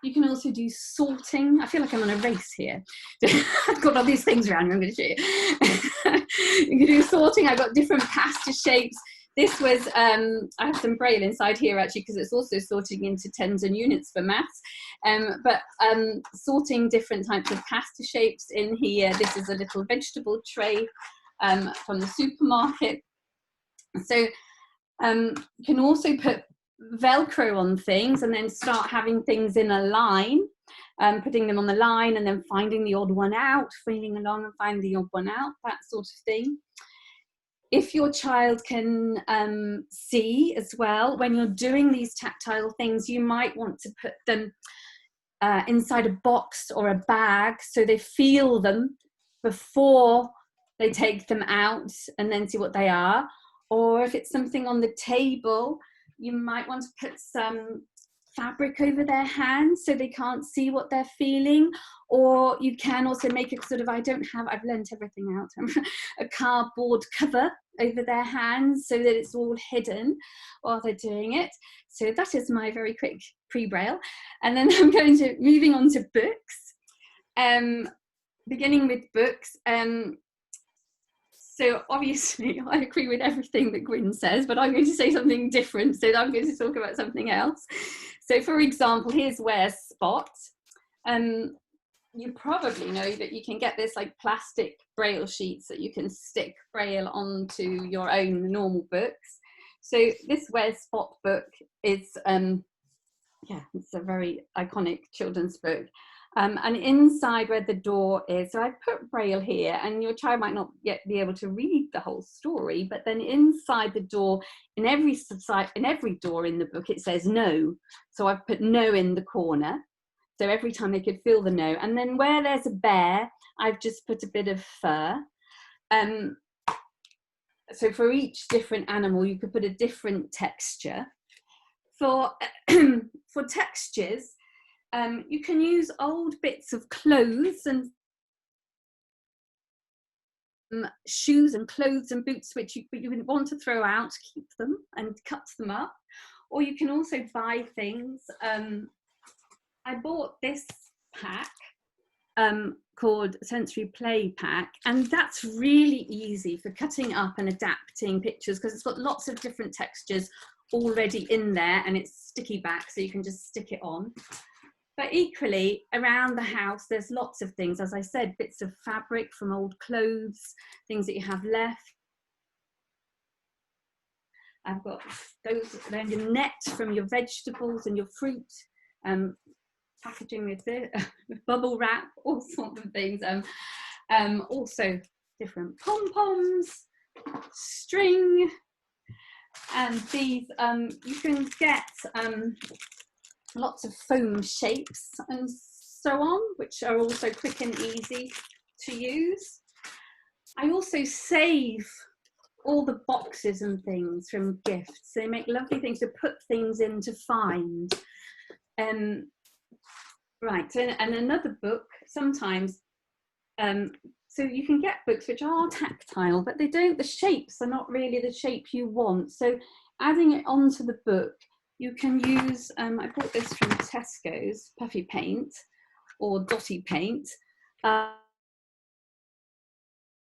You can also do sorting. I feel like I'm on a race here. I've got all these things around me, I'm going to show you. You can do sorting. I've got different pasta shapes. This was, I have some Braille inside here actually, because it's also sorting into tens and units for maths. But sorting different types of pasta shapes in here. This is a little vegetable tray from the supermarket. So you can also put Velcro on things and then start having things in a line, putting them on the line and then finding the odd one out, feeling along and finding the odd one out, that sort of thing. If your child can see as well, when you're doing these tactile things, you might want to put them inside a box or a bag so they feel them before they take them out and then see what they are. Or if it's something on the table, you might want to put some fabric over their hands so they can't see what they're feeling. Or you can also make a sort of, I've lent everything out, a cardboard cover over their hands so that it's all hidden while they're doing it. So that is my very quick pre-Braille. And then I'm moving on to books. Beginning with books. So obviously I agree with everything that Gwyn says, but I'm going to say something different. So I'm going to talk about something else. So for example, here's Where's Spot. You probably know that you can get this like plastic Braille sheets that you can stick Braille onto your own normal books. So this Where's Spot book is, yeah, it's a very iconic children's book. And inside where the door is, so I've put Braille here, and your child might not yet be able to read the whole story, but then inside the door, in every door in the book, it says no. So I've put no in the corner. So every time they could feel the no. And then where there's a bear, I've just put a bit of fur. So for each different animal, you could put a different texture. For textures, you can use old bits of clothes and shoes and clothes and boots which you would want to throw out, keep them and cut them up. Or you can also buy things. I bought this pack called Sensory Play Pack, and that's really easy for cutting up and adapting pictures because it's got lots of different textures already in there, and it's sticky back so you can just stick it on. But equally around the house there's lots of things, as I said, bits of fabric from old clothes, things that you have left. I've got those, then your net from your vegetables and your fruit, packaging with it, bubble wrap, all sorts of things. Also different pom-poms, string, and these, you can get lots of foam shapes and so on, which are also quick and easy to use. I also save all the boxes and things from gifts. They make lovely things to put things in to find. Right, and another book sometimes, so you can get books which are tactile, but they don't, the shapes are not really the shape you want. So adding it onto the book, you can use, I bought this from Tesco's, puffy paint or dotty paint, go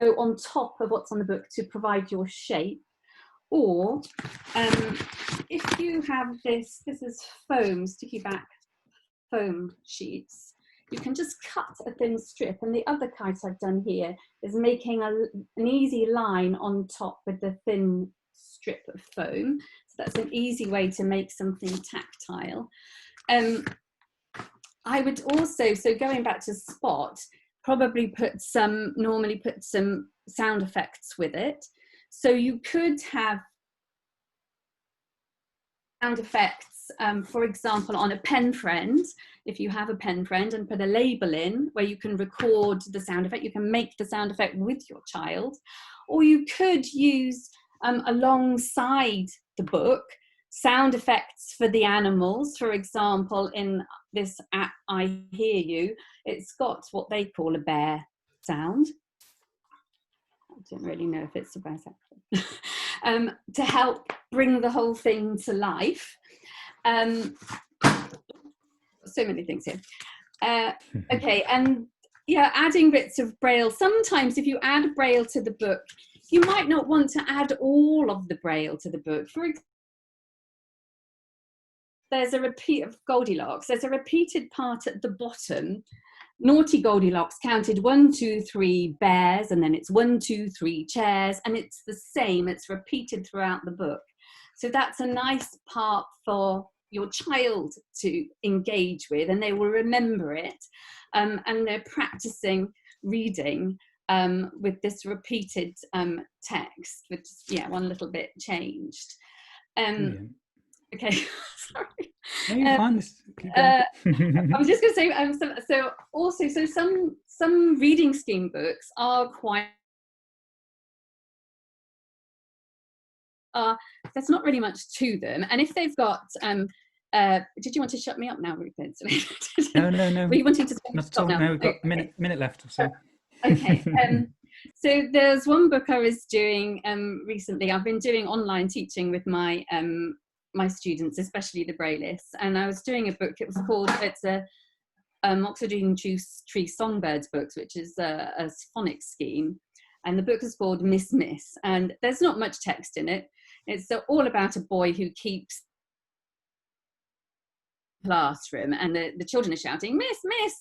on top of what's on the book to provide your shape. Or if you have this is foam, sticky back foam sheets, you can just cut a thin strip, and the other kite I've done here is making an easy line on top with the thin strip of foam. So that's an easy way to make something tactile. I would also, so going back to Spot, probably normally put some sound effects with it. So you could have sound effects, for example, on a pen friend. If you have a pen friend, and put a label in where you can record the sound effect, you can make the sound effect with your child. Or you could use alongside the book sound effects for the animals. For example, in this app, I Hear You, it's got what they call a bear sound. I don't really know if it's a bear sound. To help bring the whole thing to life. So many things here. Okay, and yeah, adding bits of Braille. Sometimes if you add Braille to the book, you might not want to add all of the Braille to the book. For example, there's a repeat of Goldilocks. There's a repeated part at the bottom. Naughty Goldilocks counted 1, 2, 3 bears, and then it's 1, 2, 3 chairs, and it's the same. It's repeated throughout the book. So that's a nice part for your child to engage with, and they will remember it. And they're practicing reading with this repeated text, with one little bit changed. Okay, sorry. No, you're fine. I was just going to say, so also, some reading scheme books are quite, there's not really much to them. And if they've got, did you want to shut me up now, Rupert? No. Were you wanting to stop now? No, we've got a minute left or so. Okay. So there's one book I was doing recently. I've been doing online teaching with my my students, especially the Braillists, and I was doing a book. It was called, it's a Oxford Reading Tree Songbirds books, which is a phonics scheme, and the book is called Miss Miss, and there's not much text in it. It's all about a boy who keeps classroom, and the children are shouting, "Miss, Miss,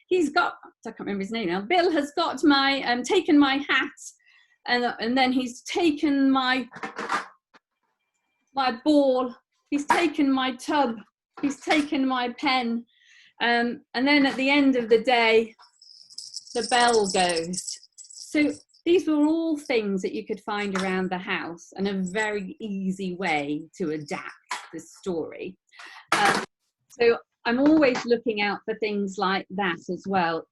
he's got," I can't remember his name now, "Bill has got my taken my hat, and then he's taken my ball, he's taken my tub, he's taken my pen," and then at the end of the day the bell goes. So these were all things that you could find around the house, and a very easy way to adapt the story. So I'm always looking out for things like that as well,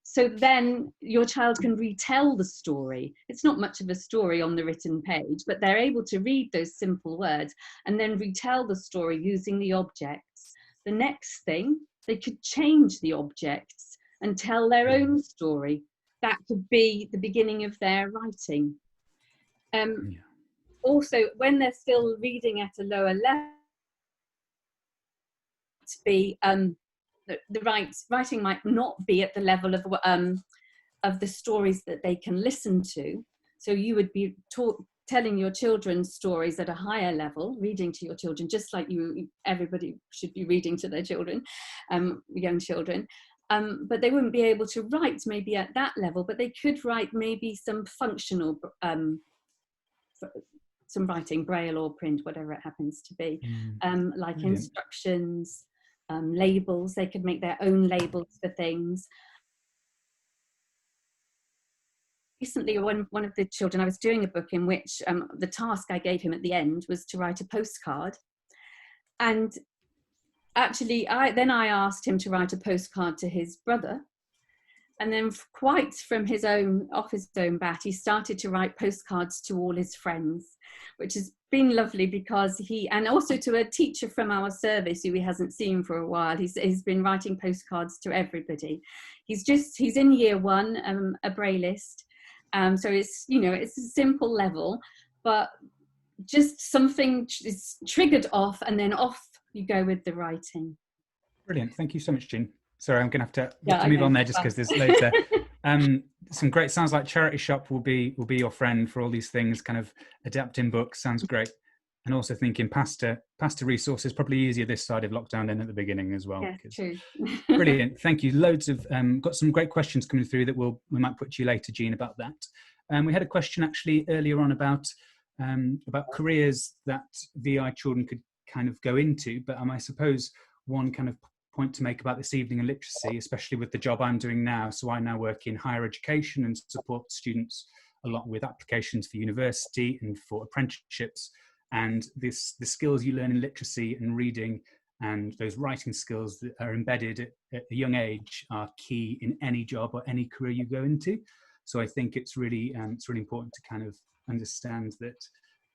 so then your child can retell the story. It's not much of a story on the written page, but they're able to read those simple words and then retell the story using the objects. The next thing, they could change the objects and tell their own story. That could be the beginning of their writing. Also, when they're still reading at a lower level, to be the writing might not be at the level of the stories that they can listen to. So you would be telling your children stories at a higher level, reading to your children, just like everybody should be reading to their children, young children. But they wouldn't be able to write maybe at that level, but they could write maybe some functional, some writing, Braille or print, whatever it happens to be, like instructions, labels. They could make their own labels for things. Recently, one of the children, I was doing a book in which the task I gave him at the end was to write a postcard. And actually, then I asked him to write a postcard to his brother. And then quite from off his own bat, he started to write postcards to all his friends, which has been lovely because and also to a teacher from our service who he hasn't seen for a while. He's been writing postcards to everybody. He's in year 1, a Braillist. So it's a simple level, but just something is triggered off, and then off you go with the writing. Brilliant. Thank you so much, Jean. Sorry, I'm going to have to move on there just because there's loads there. Some great, sounds like Charity Shop will be your friend for all these things, kind of adapting books. Sounds great. And also thinking pasta resources, probably easier this side of lockdown than at the beginning as well. Yeah, true. Brilliant. Thank you. Loads of, got some great questions coming through that we might put to you later, Jean, about that. We had a question actually earlier on about careers that VI children could kind of go into, but I suppose one kind of point to make about this evening in literacy, especially with the job I'm doing now. So I now work in higher education and support students a lot with applications for university and for apprenticeships. And the skills you learn in literacy and reading and those writing skills that are embedded at a young age are key in any job or any career you go into. So I think it's really important to kind of understand that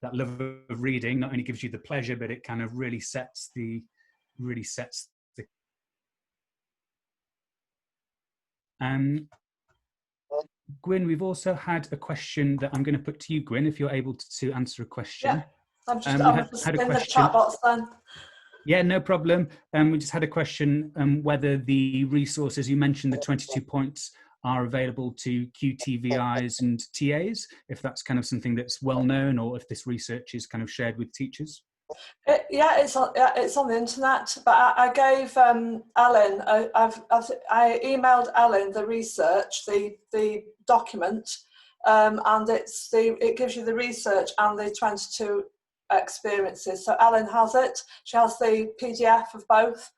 that love of reading not only gives you the pleasure, but it kind of really sets the Gwyn, we've also had a question that I'm going to put to you, Gwyn, if you're able to answer a question. Yeah, I'm just had a in question. the chat box then. Yeah, no problem. We just had a question whether the resources, you mentioned the 22 points are available to QTVIs and TAs, if that's kind of something that's well known, or if this research is kind of shared with teachers. It's on the internet, but I gave Ellen, I emailed Ellen the research, the document, and it gives you the research and the 22 experiences. So Ellen has it. She has the PDF of both.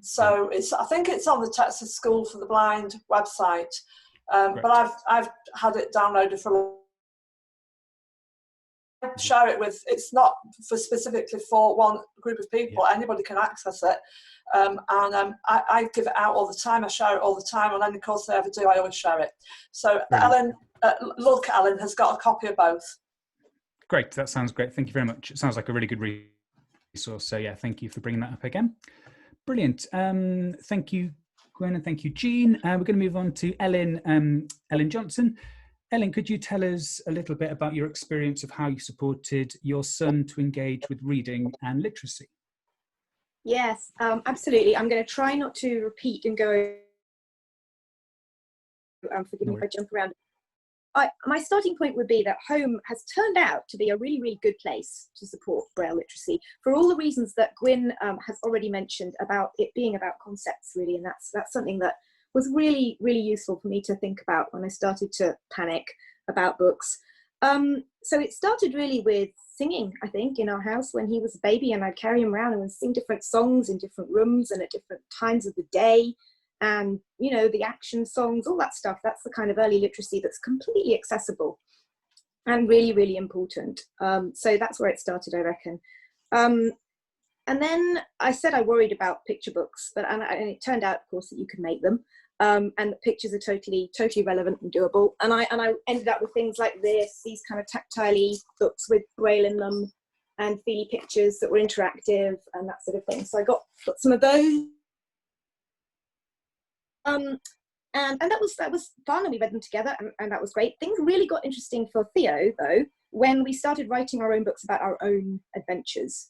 So I think it's on the Texas School for the Blind website, but I've had it downloaded for. Share it with, it's not specifically for one group of people, anybody can access it, and I give it out all the time. I share it all the time on any course I ever do. I always share it. So Ellen, look, Ellen has got a copy of both. Great, that sounds great. Thank you very much. It sounds like a really good resource. So yeah, thank you for bringing that up again. Brilliant. Thank you, Gwen, and thank you, Jean. We're going to move on to Ellen Johnson. Ellen, could you tell us a little bit about your experience of how you supported your son to engage with reading and literacy? Yes, absolutely. I'm going to try not to repeat and go. Forgive me if I jump around. My starting point would be that home has turned out to be a really, really good place to support Braille literacy for all the reasons that Gwyn has already mentioned about it being about concepts, really, and that's something that was really, really useful for me to think about when I started to panic about books. So it started really with singing, I think, in our house when he was a baby, and I'd carry him around and sing different songs in different rooms and at different times of the day. And, you know, the action songs, all that stuff, that's the kind of early literacy that's completely accessible and really, really important. So that's where it started, I reckon. And then I said I worried about picture books, and it turned out, of course, that you could make them. And the pictures are totally relevant and doable. And I ended up with things like this, these kind of tactile books with Braille in them and feely pictures that were interactive and that sort of thing. So I got some of those. And that was fun, and we read them together, and that was great. Things really got interesting for Theo, though, when we started writing our own books about our own adventures.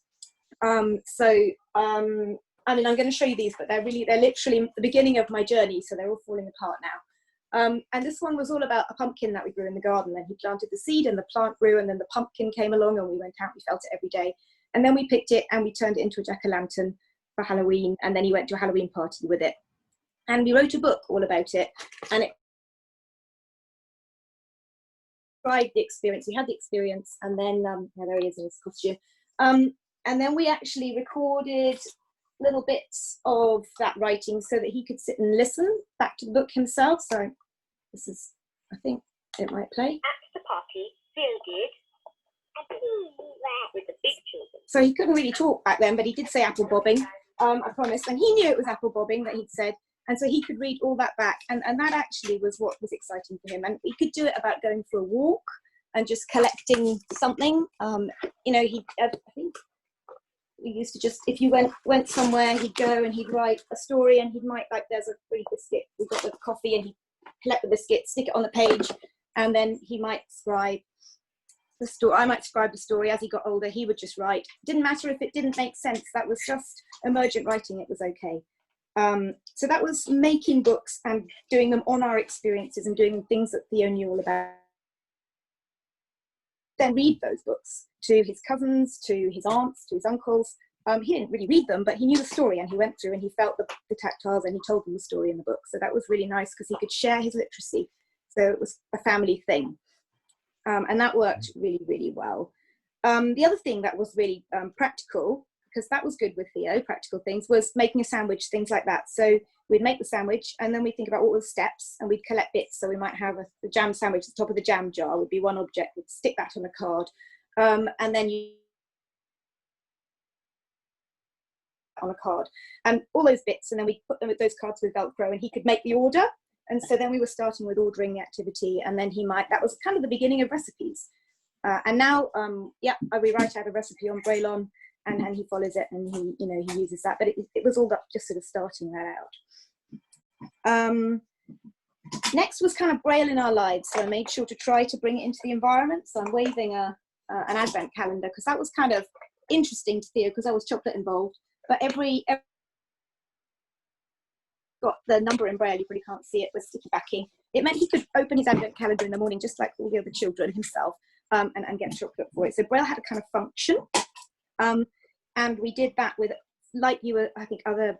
I mean, I'm going to show you these, but they're literally the beginning of my journey, so they're all falling apart now. And this one was all about a pumpkin that we grew in the garden, and he planted the seed and the plant grew, and then the pumpkin came along and we went out, we felt it every day. And then we picked it and we turned it into a jack-o'-lantern for Halloween, and then he went to a Halloween party with it. And we wrote a book all about it, and it described the experience. We had the experience, and then, there he is in his costume. And then we actually recorded little bits of that writing so that he could sit and listen back to the book himself. So this is, I think it might play. At the party, Phil did with the big children. So he couldn't really talk back then, but he did say apple bobbing, I promise. And he knew it was apple bobbing that he'd said. And so he could read all that back. And that actually was what was exciting for him. And he could do it about going for a walk and just collecting something. You know, I think we used to just, if you went somewhere, he'd go and he'd write a story, and he might, like, there's a free biscuit, we've got the coffee, and he'd collect the biscuit, stick it on the page, and then he might scribe the story. I might scribe the story. As he got older, he would just write. Didn't matter if it didn't make sense. That was just emergent writing. It was okay. So that was making books and doing them on our experiences and doing things that Theo knew all about. Then read those books to his cousins, to his aunts, to his uncles. He didn't really read them, but he knew the story, and he went through and he felt the tactiles, and he told them the story in the book. So that was really nice because he could share his literacy. So it was a family thing. And that worked really, really well. The other thing that was really practical, because that was good with Theo, practical things, was making a sandwich, things like that. So we'd make the sandwich, and then we'd think about what were the steps, and we'd collect bits. So we might have the jam sandwich, the top of the jam jar would be one object, we'd stick that on a card, and then you on a card, and all those bits, and then we put them with those cards with Velcro, and he could make the order. And so then we were starting with ordering the activity, and then that was kind of the beginning of recipes. And now, we write out a recipe on Braille, and he follows it, and he uses that. But it was all that, just sort of starting that out. Next was kind of Braille in our lives, so I made sure to try to bring it into the environment. So I'm waving an advent calendar, because that was kind of interesting to Theo, because I was chocolate involved. But every got the number in Braille, you probably can't see it with sticky backing. It meant he could open his advent calendar in the morning, just like all the other children himself, and get chocolate for it. So Braille had a kind of function. And we did that with, like I think other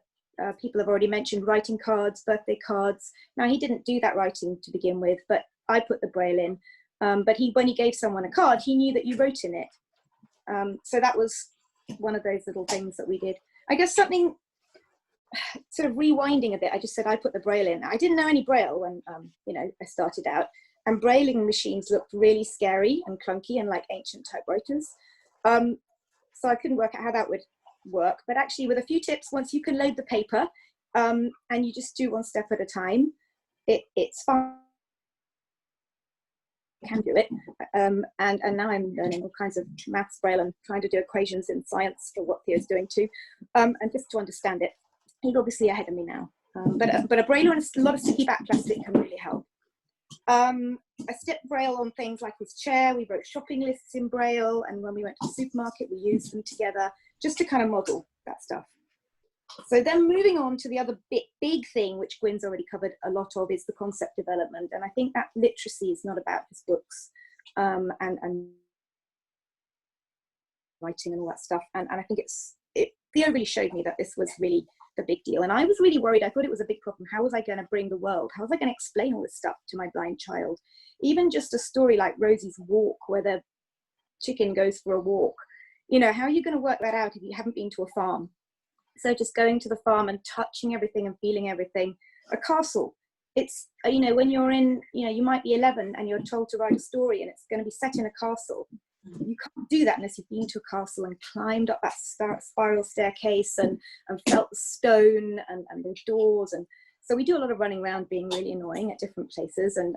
people have already mentioned, writing cards, birthday cards. Now, he didn't do that writing to begin with, but I put the Braille in. But when he gave someone a card, he knew that you wrote in it. So that was one of those little things that we did. I guess something sort of rewinding a bit, I just said I put the Braille in. I didn't know any Braille when I started out, and Brailling machines looked really scary and clunky and like ancient typewriters. So I couldn't work out how that would work. But actually, with a few tips, once you can load the paper, and you just do one step at a time, it's fine. Can do it, and now I'm learning all kinds of maths Braille and trying to do equations in science for what Theo's doing too, and just to understand it. He's obviously ahead of me now, but a Braille and a lot of sticky back plastic can really help. I stepped Braille on things like his chair. We wrote shopping lists in Braille, and when we went to the supermarket, we used them together just to kind of model that stuff. So then moving on to the other big thing, which Gwyn's already covered a lot of, is the concept development. And I think that literacy is not about his books and writing and all that stuff. And I think Theo really showed me that this was really the big deal. And I was really worried. I thought it was a big problem. How was I going to bring the world? How was I going to explain all this stuff to my blind child? Even just a story like Rosie's Walk, where the chicken goes for a walk. How are you going to work that out if you haven't been to a farm? So just going to the farm and touching everything and feeling everything. A castle, it's, when you're in, you might be 11 and you're told to write a story and it's going to be set in a castle. You can't do that unless you've been to a castle and climbed up that spiral staircase and felt the stone and the doors. And so we do a lot of running around being really annoying at different places and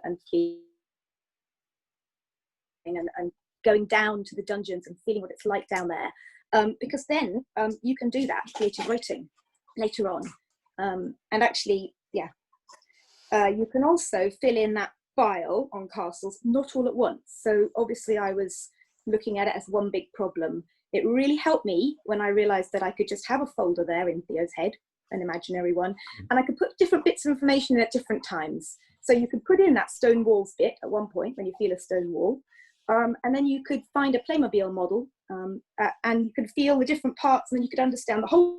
going down to the dungeons and feeling what it's like down there. Because then you can do that creative writing later on. And actually, you can also fill in that file on castles, not all at once. So obviously I was looking at it as one big problem. It really helped me when I realized that I could just have a folder there in Theo's head, an imaginary one, and I could put different bits of information in at different times. So you could put in that stone walls bit at one point when you feel a stone wall. And then you could find a Playmobil model and you could feel the different parts, and then you could understand the whole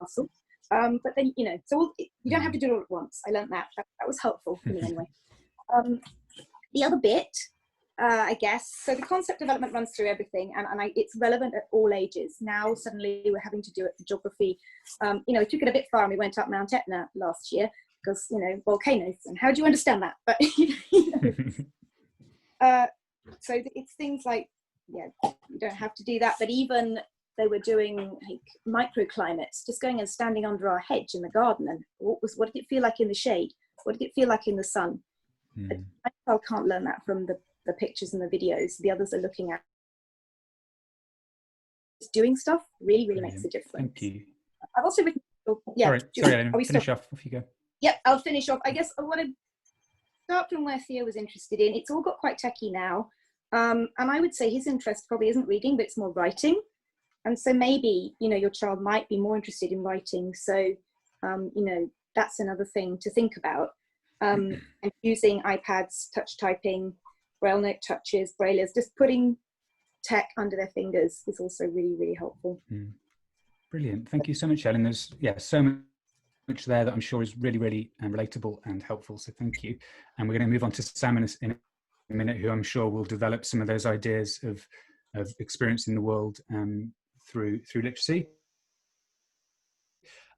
castle. But then, so you don't have to do it all at once. I learned that. That was helpful for me anyway. The other bit, I guess, so the concept development runs through everything, and it's relevant at all ages. Now, suddenly, we're having to do it for geography. We took it a bit far, and we went up Mount Etna last year because, volcanoes, and how do you understand that? But, so it's things like, you don't have to do that, but even they were doing like microclimates, just going and standing under our hedge in the garden, and what did it feel like in the shade? What did it feel like in the sun? I can't learn that from the pictures and the videos. The others are looking at doing stuff. Really makes a difference. Thank you. I've also written. Sorry, Ellen, finish off. Off you go. Yep, I'll finish off. I guess I want to start from where Theo was interested in. It's all got quite techie now. And I would say his interest probably isn't reading, but it's more writing. And so maybe, your child might be more interested in writing. So, that's another thing to think about. And using iPads, touch typing, Braille note touches, Braillists, just putting tech under their fingers is also really helpful. Brilliant. Thank you so much, Ellen. There's so much there that I'm sure is really relatable and helpful. So thank you. And we're going to move on to Sam in a minute, who I'm sure will develop some of those ideas of experiencing the world through literacy.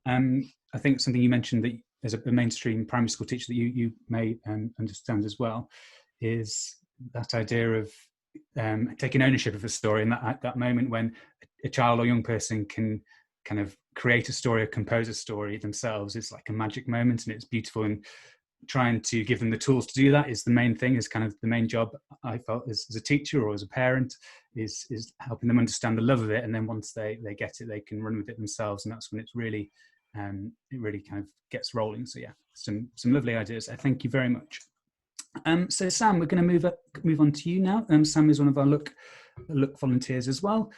I think something you mentioned that as a mainstream primary school teacher that you may understand as well is that idea of taking ownership of a story, and that moment when a child or young person can kind of create a story or compose a story themselves is like a magic moment, and it's beautiful. And trying to give them the tools to do that is the main thing, is kind of the main job I felt as a teacher or as a parent, is helping them understand the love of it, and then once they get it, they can run with it themselves, and that's when it's really it really kind of gets rolling. So yeah, some lovely ideas. Thank you very much. So Sam, we're going to move on to you now. Sam is one of our Look volunteers as well.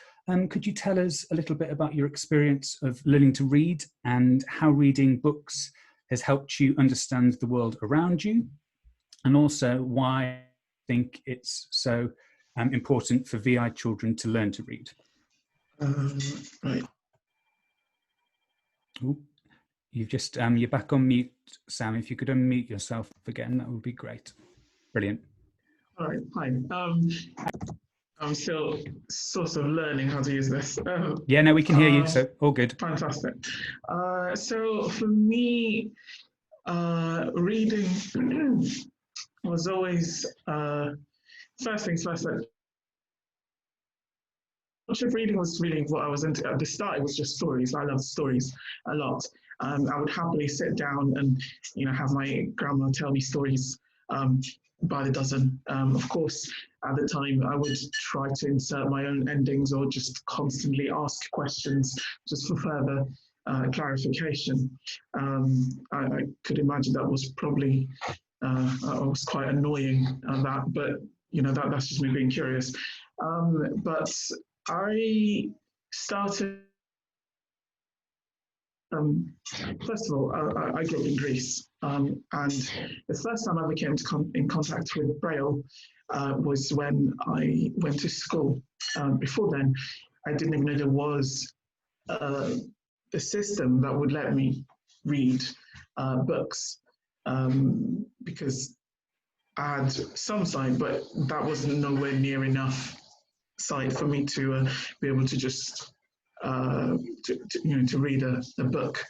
Could you tell us a little bit about your experience of learning to read and how reading books has helped you understand the world around you, and also why I think it's so important for VI children to learn to read? Right. Ooh, you've just you're back on mute, Sam. If you could unmute yourself again, that would be great. Brilliant. All right, fine. I'm still sort of learning how to use this. Yeah, no, we can hear you, so all good. Fantastic. So for me, reading was always, first things first, much of reading was really what I was into. At the start, it was just stories. I loved stories a lot. I would happily sit down and, have my grandma tell me stories by the dozen. Of course, at the time, I would try to insert my own endings or just constantly ask questions just for further clarification. I could imagine that was probably was quite annoying, but that's just me being curious. But I started. First of all, I grew up in Greece, and the first time I ever came in contact with Braille was when I went to school. Before then, I didn't even know there was a system that would let me read books, because I had some sight, but that wasn't nowhere near enough sight for me to be able to just to read a book.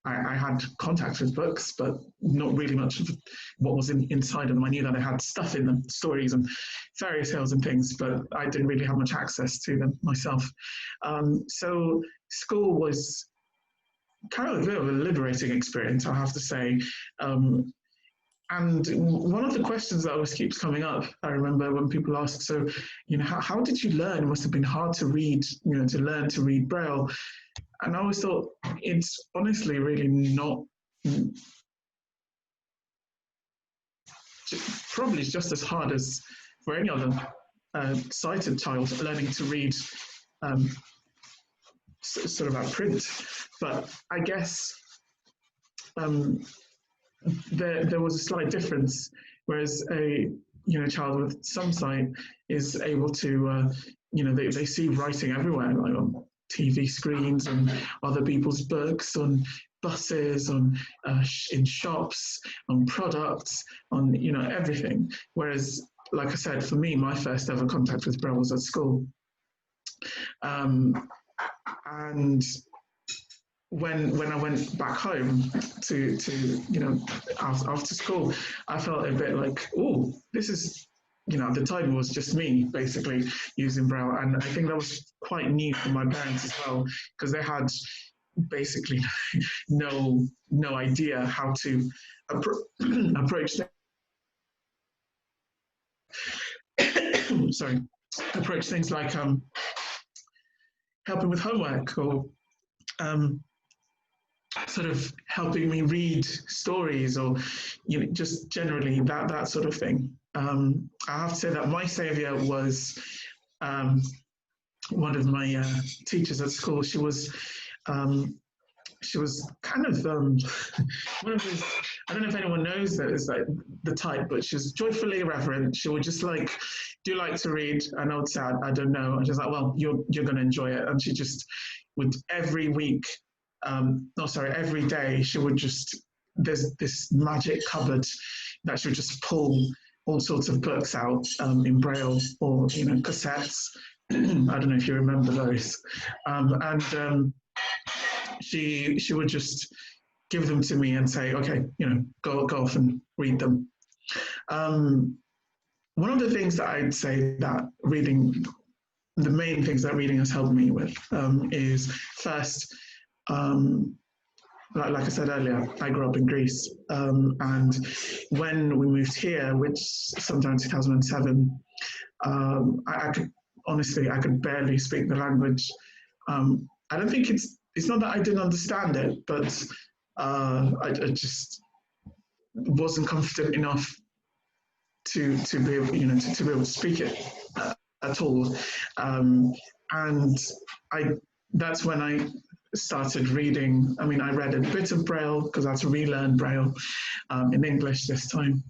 I had contact with books, but not really much of what was inside of them. I knew that I had stuff in them, stories and fairy tales and things, but I didn't really have much access to them myself. So school was kind of a bit of a liberating experience, I have to say. And one of the questions that always keeps coming up, I remember when people ask, so, how did you learn? It must have been hard to read, to learn to read Braille. And I always thought it's honestly really not, probably just as hard as for any other sighted child learning to read sort of at print. But I guess there was a slight difference, whereas a child with some sight is able to they see writing everywhere, like on TV screens and other people's books, on buses, on in shops, on products, on everything. Whereas, like I said, for me, my first ever contact with Braille was at school, and when I went back home to after school, I felt a bit like, oh, this is, at the time it was just me basically using Braille, and I think that was quite new for my parents as well, because they had basically no idea how to approach approach things like helping with homework, or sort of helping me read stories, or just generally that sort of thing. I have to say that my saviour was one of my teachers at school. She was kind of one of those, I don't know if anyone knows that is like the type, but she was joyfully irreverent. She would just like, do you like to read? And I would say, I don't know. And she was like, well, you're going to enjoy it. And she just would every day, she would just, there's this magic cupboard that she would just pull all sorts of books out in Braille, or cassettes, I don't know if you remember those. She would just give them to me and say, okay, go off and read them. One of the things that I'd say that reading, the main things that reading has helped me with is first, like I said earlier, I grew up in Greece, and when we moved here, which sometime in 2007, I could barely speak the language. I don't think it's not that I didn't understand it, but I just wasn't confident enough to be able, to be able to speak it at all. And that's when I started reading. I mean, I read a bit of Braille because I had to relearn Braille in English this time,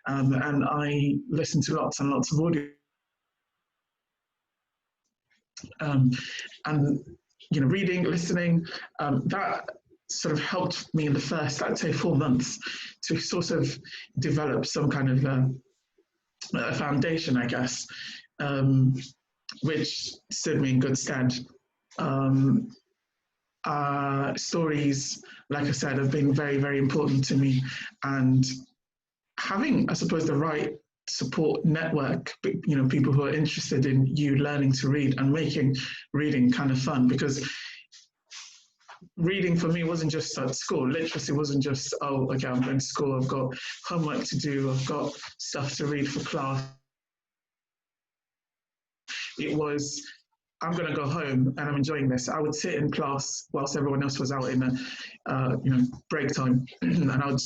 and I listened to lots and lots of audio. And reading, listening, that sort of helped me in the first, I'd say, 4 months to sort of develop some kind of a foundation, I guess, which stood me in good stead. Stories, like I said, have been very, very important to me, and having, I suppose, the right support network, people who are interested in you learning to read and making reading kind of fun, because reading for me wasn't just at school. Literacy wasn't just, oh, okay, I'm going to school, I've got homework to do, I've got stuff to read for class. It was, I'm going to go home and I'm enjoying this. I would sit in class whilst everyone else was out in break time, and I would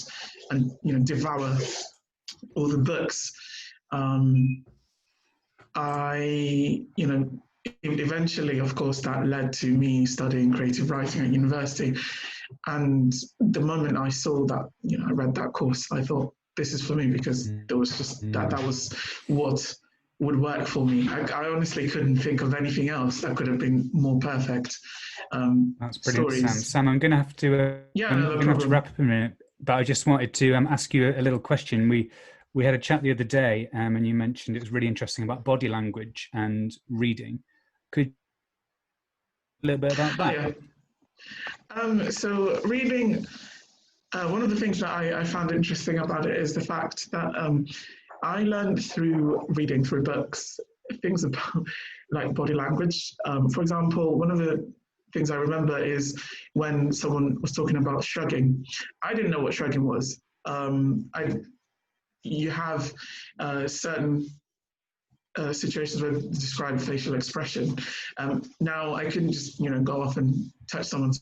devour all the books. Eventually, of course, that led to me studying creative writing at university. And the moment I saw that, I read that course, I thought, this is for me, because there was just that was what would work for me. I honestly couldn't think of anything else that could have been more perfect. That's brilliant, stories. Sam. I'm going to have to have to wrap up in a minute, but I just wanted to ask you a little question. We had a chat the other day, and you mentioned it was really interesting about body language and reading. Could a little bit about that? So reading, one of the things that I found interesting about it is the fact that I learned through reading through books things about like body language. For example, one of the things I remember is when someone was talking about shrugging. I didn't know what shrugging was. You have certain situations where they describe facial expression. Now I couldn't just go off and touch someone's.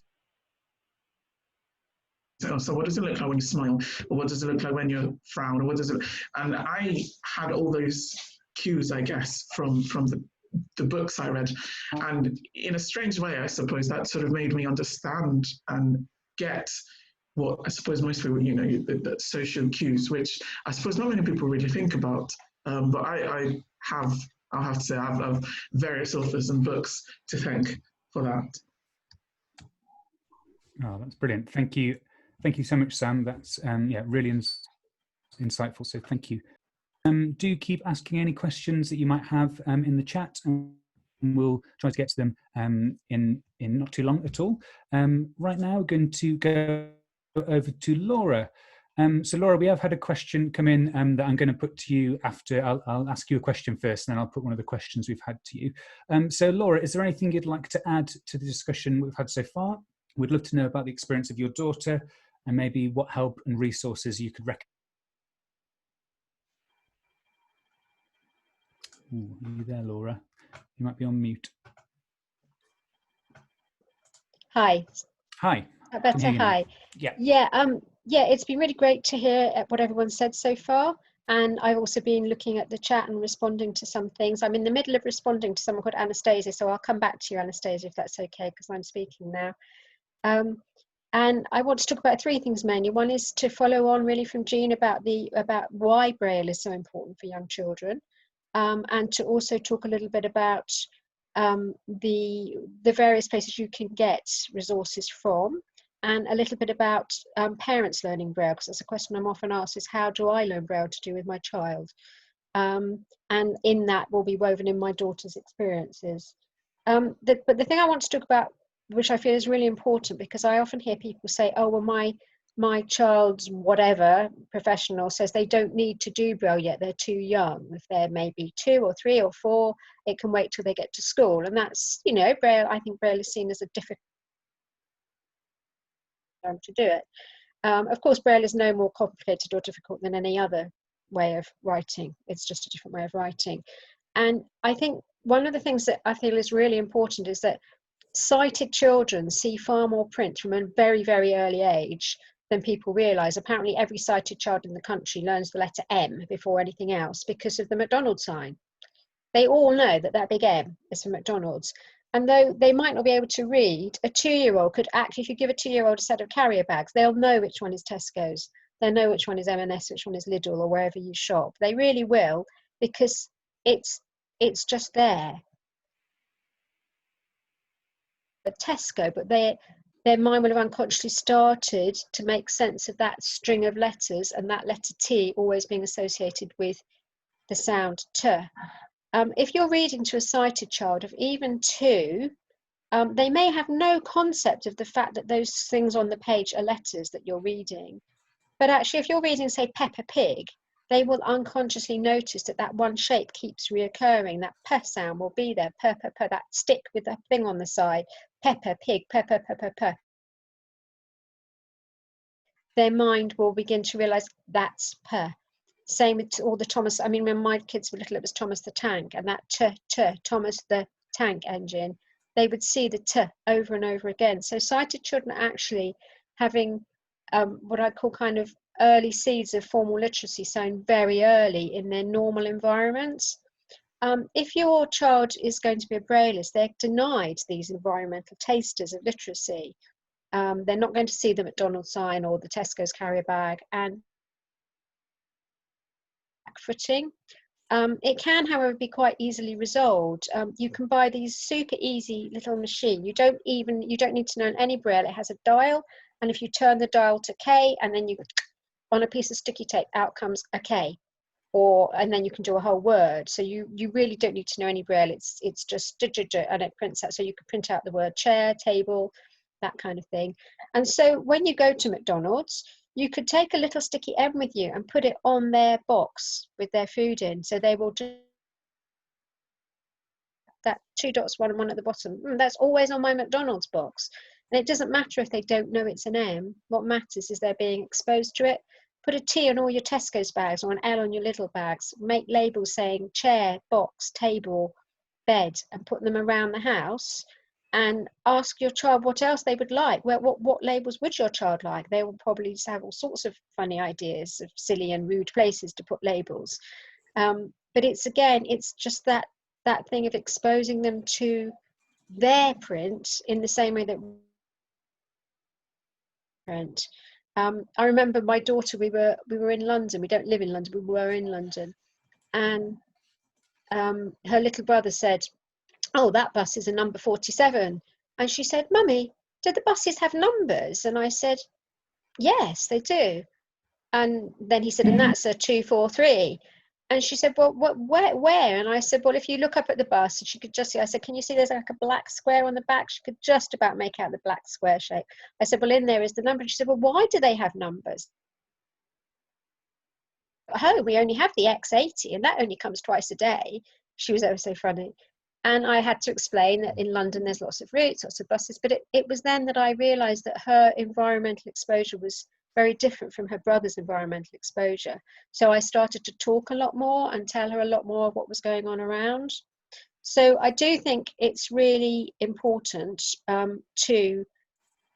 So what does it look like when you smile, or what does it look like when you frown, or what does it? And I had all those cues, I guess, from the books I read, and in a strange way, I suppose that sort of made me understand and get what I suppose most people, the social cues, which I suppose not many people really think about. But I'll have to say, I have various authors and books to thank for that. Oh, that's brilliant. Thank you. Thank you so much, Sam. That's really insightful. So thank you. Do keep asking any questions that you might have in the chat, and we'll try to get to them in not too long at all. Right now, we're going to go over to Laura. So Laura, we have had a question come in that I'm going to put to you after. I'll ask you a question first, and then I'll put one of the questions we've had to you. So Laura, is there anything you'd like to add to the discussion we've had so far? We'd love to know about the experience of your daughter, and maybe what help and resources you could recommend. Ooh, are you there, Laura? You might be on mute. Hi. Hi. Better. Hi. Yeah. It's been really great to hear what everyone said so far. And I've also been looking at the chat and responding to some things. I'm in the middle of responding to someone called Anastasia, so I'll come back to you, Anastasia, if that's okay, because I'm speaking now. And I want to talk about 3 things mainly. One is to follow on really from Jean about why Braille is so important for young children, and to also talk a little bit about the various places you can get resources from, and a little bit about parents learning Braille, because that's a question I'm often asked, is how do I learn Braille to do with my child? And in that will be woven in my daughter's experiences. But the thing I want to talk about, which I feel is really important, because I often hear people say, oh, well, my child's whatever professional says they don't need to do Braille yet, they're too young. If they're maybe 2 or 3 or 4, it can wait till they get to school. And that's, you know, Braille, I think Braille is seen as a difficult time to do it. Of course, Braille is no more complicated or difficult than any other way of writing. It's just a different way of writing. And I think one of the things that I feel is really important is that sighted children see far more print from a very, very early age than people realise. Apparently every sighted child in the country learns the letter M before anything else because of the McDonald's sign. They all know that that big M is for McDonald's. And though they might not be able to read, a 2-year-old could actually, if you give a 2-year-old a set of carrier bags, they'll know which one is Tesco's. They'll know which one is M&S, which one is Lidl, or wherever you shop. They really will, because it's just there. At Tesco, but their mind will have unconsciously started to make sense of that string of letters, and that letter T always being associated with the sound T. If you're reading to a sighted child of even 2, they may have no concept of the fact that those things on the page are letters that you're reading. But actually, if you're reading, say, Peppa Pig, they will unconsciously notice that that one shape keeps reoccurring. That P sound will be there, P, that stick with the thing on the side, Peppa Pig, Peppa, Peppa, P. Their mind will begin to realise that's P. Same with all the Thomas. I mean, when my kids were little, it was Thomas the Tank, and that T, Thomas the Tank Engine. They would see the T over and over again. So sighted children are actually having what I call kind of early seeds of formal literacy sown very early in their normal environments. If your child is going to be a Braillist, they're denied these environmental tasters of literacy. They're not going to see the McDonald's sign or the Tesco's carrier bag, and footing. It can, however, be quite easily resolved. You can buy these super easy little machine. You don't need to know any Braille. It has a dial, and if you turn the dial to K, and then you on a piece of sticky tape, out comes a K, and then you can do a whole word. So you really don't need to know any Braille. It's just and it prints out. So you could print out the word chair, table, that kind of thing. And so when you go to McDonald's, you could take a little sticky M with you and put it on their box with their food in. So they will do that 2 dots, 1 and 1 at the bottom. That's always on my McDonald's box. And it doesn't matter if they don't know it's an M. What matters is they're being exposed to it. Put a T on all your Tesco's bags or an L on your Lidl bags. Make labels saying chair, box, table, bed, and put them around the house. And ask your child what else they would like. What labels would your child like? They will probably have all sorts of funny ideas of silly and rude places to put labels. But it's just that thing of exposing them to their print in the same way that print. I remember my daughter. We were in London. We don't live in London. We were in London, and her little brother said, "Oh, that bus is a number 47." And she said, "Mummy, do the buses have numbers?" And I said, "Yes, they do." And then he said, "And that's a 243." And she said, "Well, where?" And I said, "Well, if you look up at the bus," and she could just see, I said, "Can you see there's like a black square on the back?" She could just about make out the black square shape. I said, "Well, in there is the number." And she said, "Well, why do they have numbers?" At home, we only have the X80, and that only comes twice a day. She was ever so funny. And I had to explain that in London there's lots of routes, lots of buses, but it was then that I realised that her environmental exposure was very different from her brother's environmental exposure. So I started to talk a lot more and tell her a lot more of what was going on around. So I do think it's really important to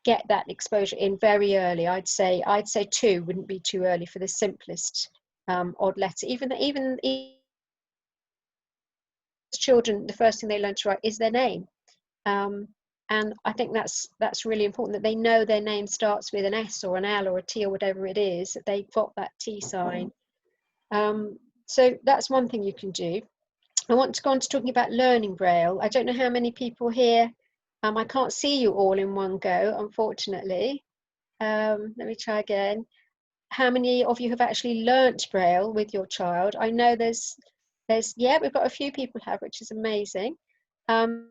get that exposure in very early. I'd say 2 wouldn't be too early for the simplest odd letter. Even children, the first thing they learn to write is their name, and I think that's really important, that they know their name starts with an S or an L or a T or whatever it is, that they've got that T sign. So that's one thing you can do. I want to go on to talking about learning Braille. I don't know how many people here. I can't see you all in one go, unfortunately. Let me try again. how many of you have actually learnt Braille with your child. I know yeah, we've got a few people have, which is amazing. Around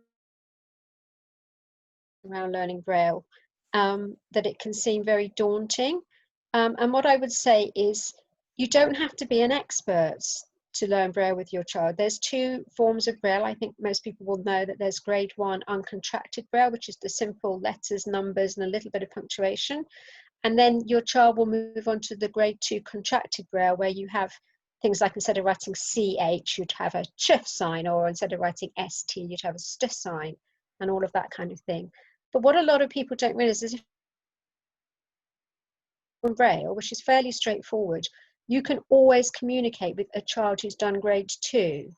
learning Braille, that it can seem very daunting. And what I would say is, you don't have to be an expert to learn Braille with your child. There's two forms of Braille. I think most people will know that there's grade 1 uncontracted Braille, which is the simple letters, numbers, and a little bit of punctuation. And then your child will move on to the grade 2 contracted Braille, where you have things like, instead of writing CH, you'd have a ch sign, or instead of writing ST, you'd have a st sign, and all of that kind of thing. But what a lot of people don't realize is, if from Braille, which is fairly straightforward, you can always communicate with a child who's done grade 2,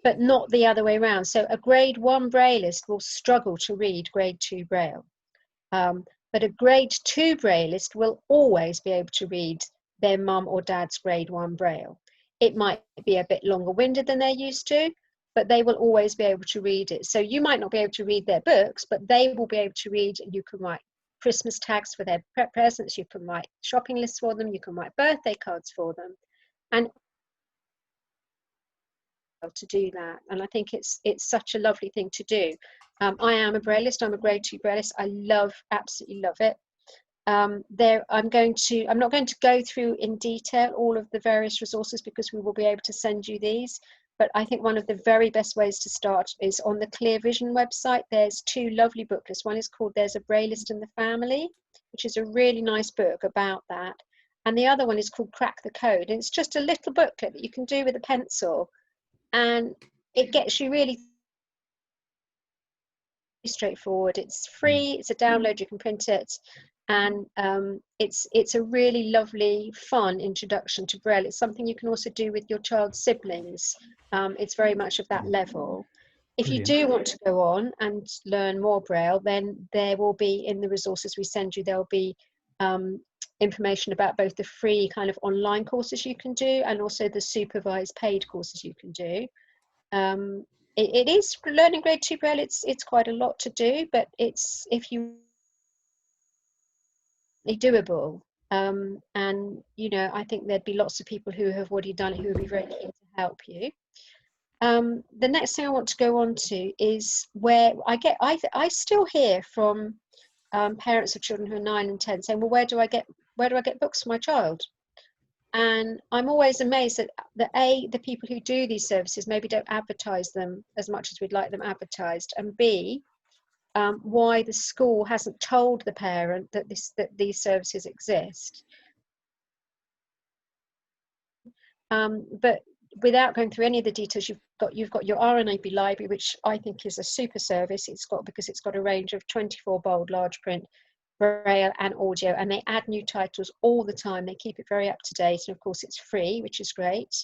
but not the other way around. So a grade 1 Braillist will struggle to read grade 2 Braille. But a grade 2 Braillist will always be able to read their mum or dad's grade 1 Braille. It might be a bit longer winded than they're used to, but they will always be able to read it. So you might not be able to read their books, but they will be able to read. You can write Christmas tags for their presents, you can write shopping lists for them, you can write birthday cards for them, and to do that. And I think it's such a lovely thing to do. I am a Braillist. I'm a grade 2 Braillist. I absolutely love it. I'm not going to go through in detail all of the various resources, because we will be able to send you these. But I think one of the very best ways to start is on the Clear Vision website. There's 2 lovely booklets. One is called There's a Braillist in the Family, which is a really nice book about that. And the other one is called Crack the Code. And it's just a little booklet that you can do with a pencil. And it gets you really straightforward. It's free, it's a download, you can print it. And it's a really lovely, fun introduction to Braille. It's something you can also do with your child's siblings. It's very much of that level. If you do want to go on and learn more Braille, then there will be, in the resources we send you, there will be information about both the free kind of online courses you can do, and also the supervised paid courses you can do. It is, learning grade 2 Braille, it's quite a lot to do, but it's, if you doable. And you know, I think there'd be lots of people who have already done it who would be very keen to help you. The next thing I want to go on to is where I still hear from parents of children who are 9 and 10 saying, well, where do I get books for my child? And I'm always amazed that the people who do these services maybe don't advertise them as much as we'd like them advertised, and B, why the school hasn't told the parent that these services exist. But without going through any of the details, you've got your RNAB library, which I think is a super service. Because it's got a range of 24 bold large print, Braille and audio, and they add new titles all the time. They keep it very up to date, and of course it's free, which is great.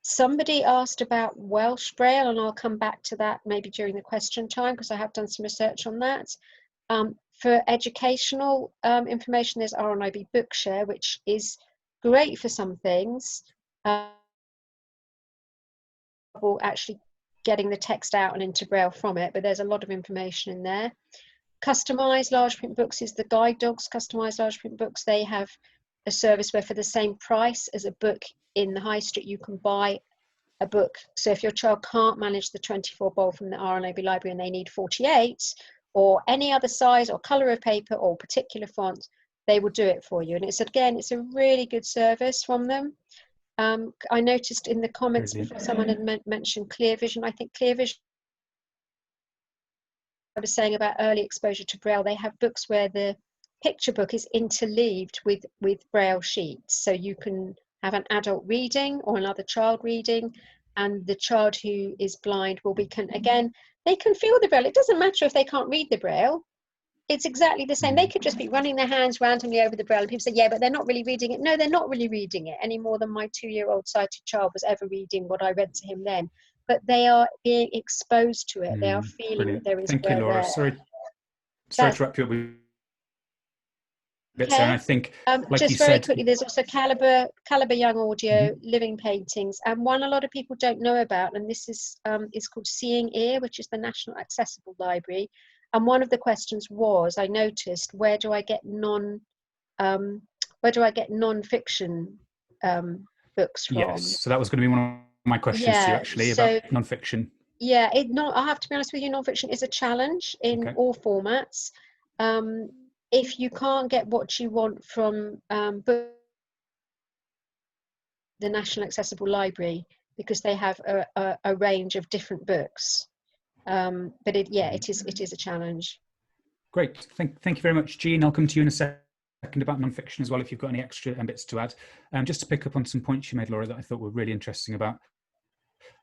Somebody asked about Welsh Braille, and I'll come back to that maybe during the question time, because I have done some research on that. For educational information, there's RNIB Bookshare, which is great for some things. Actually getting the text out and into Braille from it, but there's a lot of information in there. Customized large print books is the Guide Dogs Customized Large Print Books. They have a service where for the same price as a book in the high street, you can buy a book. So if your child can't manage the 24 bold from the RNAB library and they need 48 or any other size or color of paper or particular font, they will do it for you. And it's a really good service from them. I noticed in the comments before someone had mentioned Clear Vision. I think Clear Vision, I was saying about early exposure to Braille, they have books where the picture book is interleaved with Braille sheets. So you can have an adult reading or another child reading, and the child who is blind will be, again, they can feel the Braille. It doesn't matter if they can't read the Braille. It's exactly the same. They could just be running their hands randomly over the Braille, and people say, yeah, but they're not really reading it. No, they're not really reading it any more than my 2-year-old sighted child was ever reading what I read to him then. But they are being exposed to it. They are feeling that there is Thank you, Laura. there. Sorry to interrupt you with bits there. And I think, like just you very said, quickly, there's also Calibre Young Audio, Living Paintings, and one a lot of people don't know about, and this is called Seeing Ear, which is the National Accessible Library. And one of the questions was, I noticed, where do I get where do I get non-fiction books from? Yes, so that was going to be one of my questions to you, actually, about non-fiction. Yeah, I have to be honest with you, non-fiction is a challenge in all formats. If you can't get what you want from the National Accessible Library, because they have a range of different books, but it is a challenge. Great, thank you very much, Jean. I'll come to you in a second about non-fiction as well, if you've got any extra bits to add. Just to pick up on some points you made, Laura, that I thought were really interesting about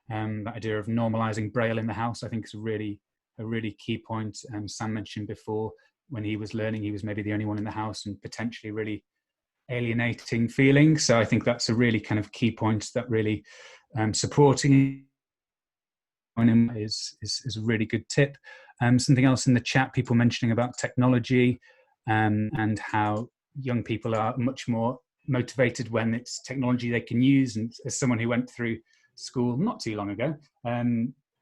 that idea of normalising Braille in the house. I think is a really key point. Sam mentioned before, when he was learning, he was maybe the only one in the house and potentially really alienating feeling. So I think that's a really kind of key point, that really supporting him is a really good tip. Something else in the chat, people mentioning about technology and how young people are much more motivated when it's technology they can use. And as someone who went through school not too long ago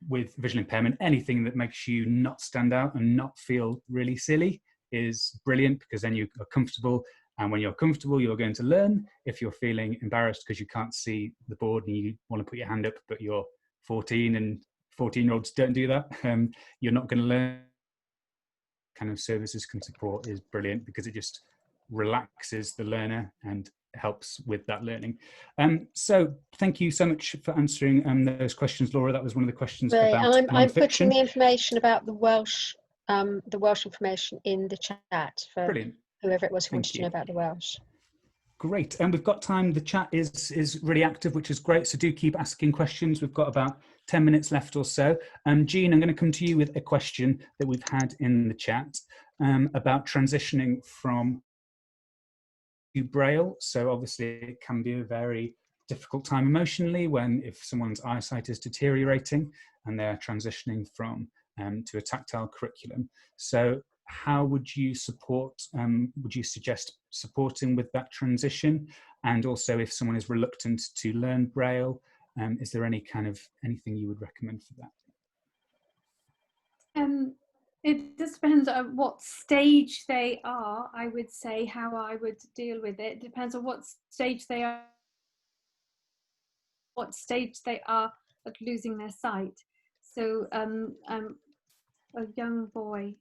with visual impairment, anything that makes you not stand out and not feel really silly is brilliant, because then you are comfortable, and when you're comfortable you're going to learn. If you're feeling embarrassed because you can't see the board and you want to put your hand up but you're 14 and 14-year-olds don't do that, you're not going to learn. Kind of services can support is brilliant, because it just relaxes the learner and helps with that learning. So thank you so much for answering those questions, Laura. That was one of the questions about I'm non-fiction. putting the information about the Welsh information in the chat for Brilliant. Whoever it was who wanted to know about the Welsh. Great, and we've got time. The chat is really active, which is great, so do keep asking questions. We've got about 10 minutes left or so. Jean, I'm going to come to you with a question that we've had in the chat about transitioning from to Braille. So obviously it can be a very difficult time emotionally if someone's eyesight is deteriorating and they're transitioning from to a tactile curriculum. So how would you suggest supporting with that transition? And also, if someone is reluctant to learn Braille, is there anything you would recommend for that? It just depends on what stage they are. I would say how I would deal with it. It depends on what stage they are of losing their sight. So a young boy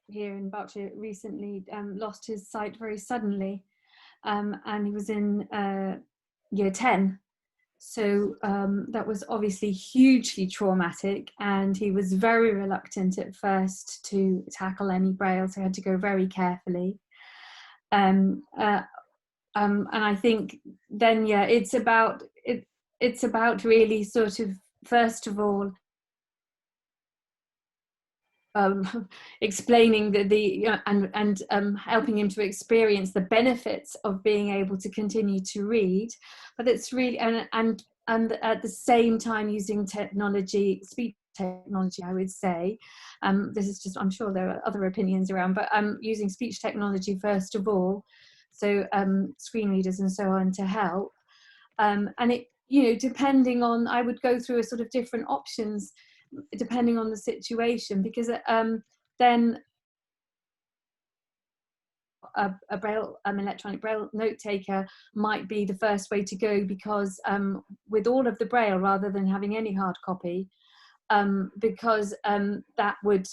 here in Berkshire recently lost his sight very suddenly, and he was in year 10. So that was obviously hugely traumatic, and he was very reluctant at first to tackle any Braille, so he had to go very carefully. And I think then, yeah, it's about really sort of, first of all, explaining and helping him to experience the benefits of being able to continue to read, but it's really and at the same time using technology, speech technology, I would say. This is just, I'm sure there are other opinions around, but using speech technology first of all, so screen readers and so on to help, and it, depending on, I would go through a sort of different options depending on the situation, because then a Braille, electronic Braille note taker might be the first way to go, because with all of the Braille, rather than having any hard copy, because that would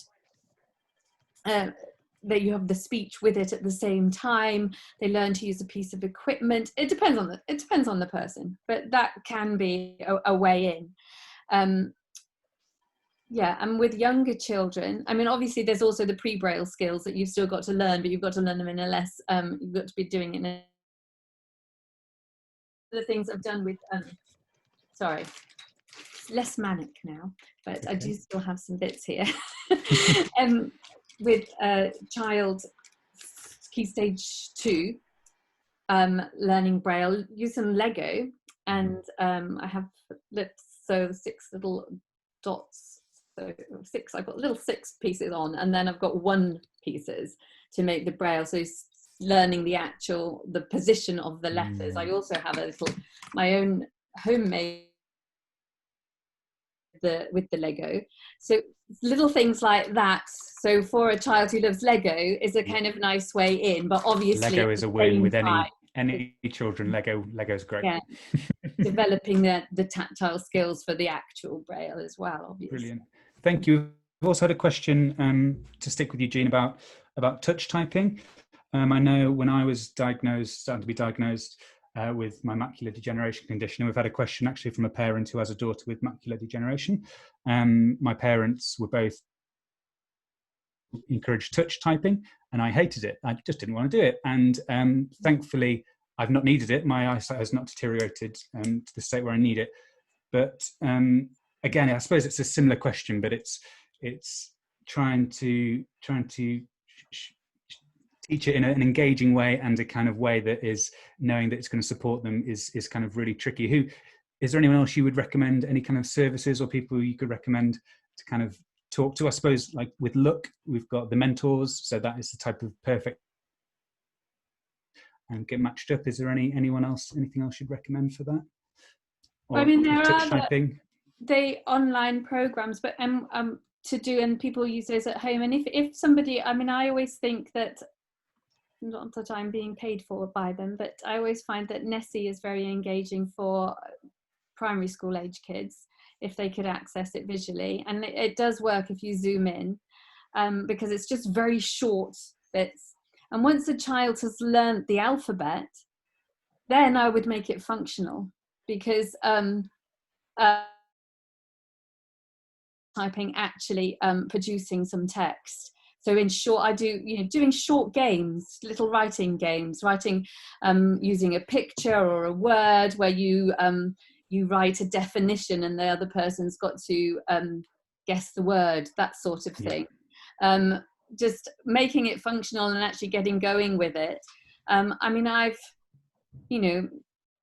that you have the speech with it at the same time. They learn to use a piece of equipment. It depends on the person, but that can be a way in. Yeah, and with younger children, I mean, obviously there's also the pre-Braille skills that you've still got to learn, but you've got to learn them in a less, you've got to be doing it in the things I've done with, sorry, less manic now, but okay. I do still have some bits here. With child key stage 2, learning Braille, use some Lego, and I have lips, so 6 little dots. So 6, I've got little 6 pieces on, and then I've got 1 pieces to make the Braille. So learning the position of the letters. I also have my own homemade the Lego. So little things like that. So for a child who loves Lego is a kind of nice way in, but obviously Lego is a win with any children. Lego's great. Yeah, developing the tactile skills for the actual Braille as well, obviously. Brilliant. Thank you. We've also had a question to stick with Eugene about touch typing. I know when I was starting to be diagnosed with my macular degeneration condition, and we've had a question actually from a parent who has a daughter with macular degeneration. My parents were both encouraged touch typing, and I hated it. I just didn't want to do it. And thankfully, I've not needed it. My eyesight has not deteriorated to the state where I need it. But again, I suppose it's a similar question, but it's trying to teach it in an engaging way, and a kind of way that is knowing that it's going to support them is kind of really tricky. Is there anyone else you would recommend, any kind of services or people you could recommend to kind of talk to? I suppose like with Look, we've got the mentors, so that is the type of perfect and get matched up. Is there anything else you'd recommend for that? Or I mean, there touch are typing? the online programs, but to do, and people use those at home. And if somebody, I mean, I always think that, not that I'm being paid for by them, but I always find that Nessie is very engaging for primary school age kids if they could access it visually. And it does work if you zoom in, because it's just very short bits. And once a child has learned the alphabet, then I would make it functional, because typing actually producing some text. So in short, I do, doing short games, little writing games, using a picture or a word where you write a definition and the other person's got to guess the word, that sort of thing. Just making it functional and actually getting going with it. I mean,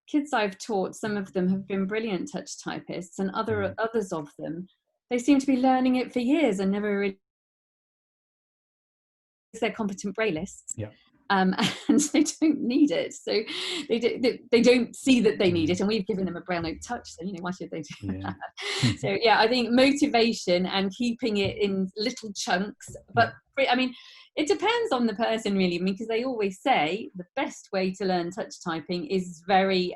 kids I've taught, some of them have been brilliant touch typists, and others of them, they seem to be learning it for years and never really, they're competent Braillists. Yeah. And they don't need it, so they don't see that they need it, and we've given them a Braille note touch, so why should they do that? So yeah, I think motivation and keeping it in little chunks, but I mean, it depends on the person really, because they always say the best way to learn touch typing is very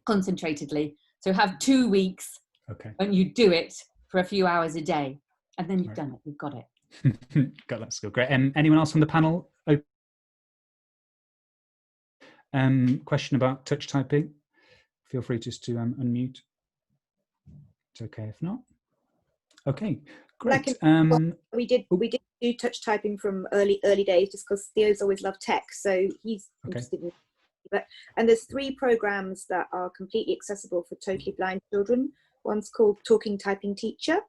concentratedly. So have 2 weeks when you do it for a few hours a day, and then you've done it, you've got it. Got that skill. Great. Anyone else on the panel? Question about touch typing? Feel free just to unmute. It's okay if not. Okay, great. We did do touch typing from early days, just because Theo's always loved tech, so he's interested in it. And there's 3 programs that are completely accessible for totally blind children. One's called Talking Typing Teacher.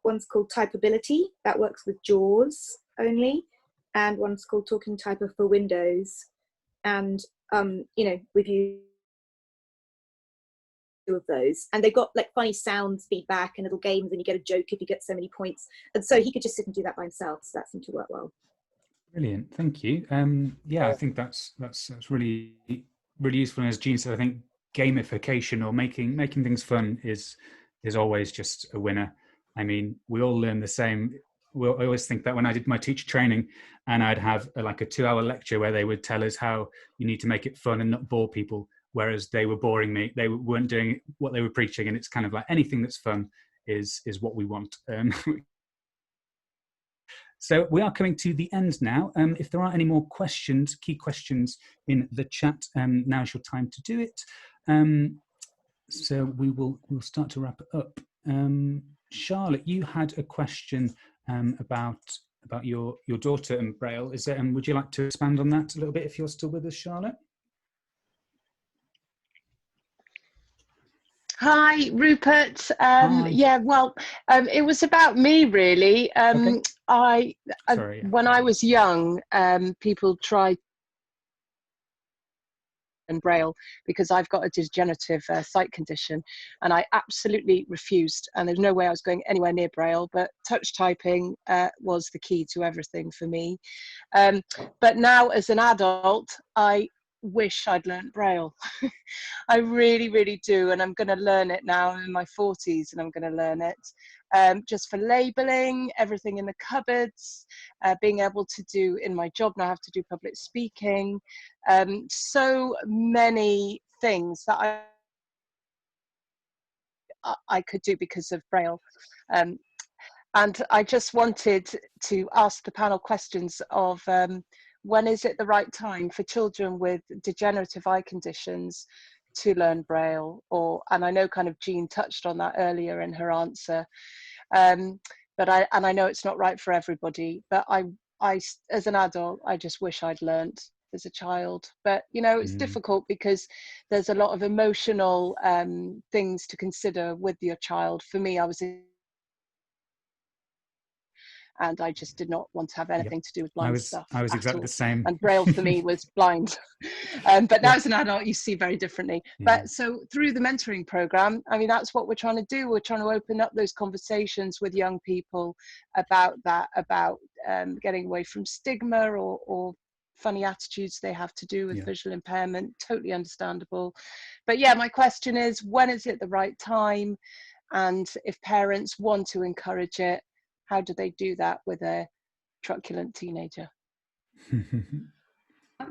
One's called Typability, that works with JAWS only, and one's called Talking Typer for Windows. And we've used 2 of those, and they've got like funny sounds feedback and little games, and you get a joke if you get so many points. And so he could just sit and do that by himself, so that seemed to work well. Brilliant, thank you. Yeah, I think that's really useful. And as Jean said, I think gamification or making things fun is always just a winner. I mean, we all learn the same. I always think that when I did my teacher training, and I'd have like a 2-hour lecture where they would tell us how you need to make it fun and not bore people, whereas they were boring me. They weren't doing what they were preaching, and it's kind of like anything that's fun is what we want. So we are coming to the end now. If there are any more questions, key questions in the chat, now's your time to do it. So we'll start to wrap it up. Charlotte, you had a question about your daughter and Braille. Is there, would you like to expand on that a little bit if you're still with us, Charlotte? Hi, Rupert. Yeah, well, it was about me really. When I was young, people tried and Braille because I've got a degenerative sight condition, and I absolutely refused, and there's no way I was going anywhere near Braille, but touch typing was the key to everything for me. But now as an adult, I wish I'd learnt Braille. I really, really do. And I'm going to learn it now. I'm in my 40s and I'm going to learn it. Just for labelling, everything in the cupboards, being able to do in my job now, I have to do public speaking. So many things that I could do because of Braille. And I just wanted to ask the panel questions of when is it the right time for children with degenerative eye conditions to learn Braille? And I know kind of Jean touched on that earlier in her answer, but I know it's not right for everybody, but I as an adult, I just wish I'd learnt as a child. But you know, it's difficult because there's a lot of emotional things to consider with your child. For me, and I just did not want to have anything to do with blind stuff. I was exactly the same. And Braille for me was blind. But now as an adult, you see very differently. But so through the mentoring program, I mean, that's what we're trying to do. We're trying to open up those conversations with young people about that, about getting away from stigma or funny attitudes they have to do with visual impairment. Totally understandable. But yeah, my question is, when is it the right time? And if parents want to encourage it, how do they do that with a truculent teenager? Can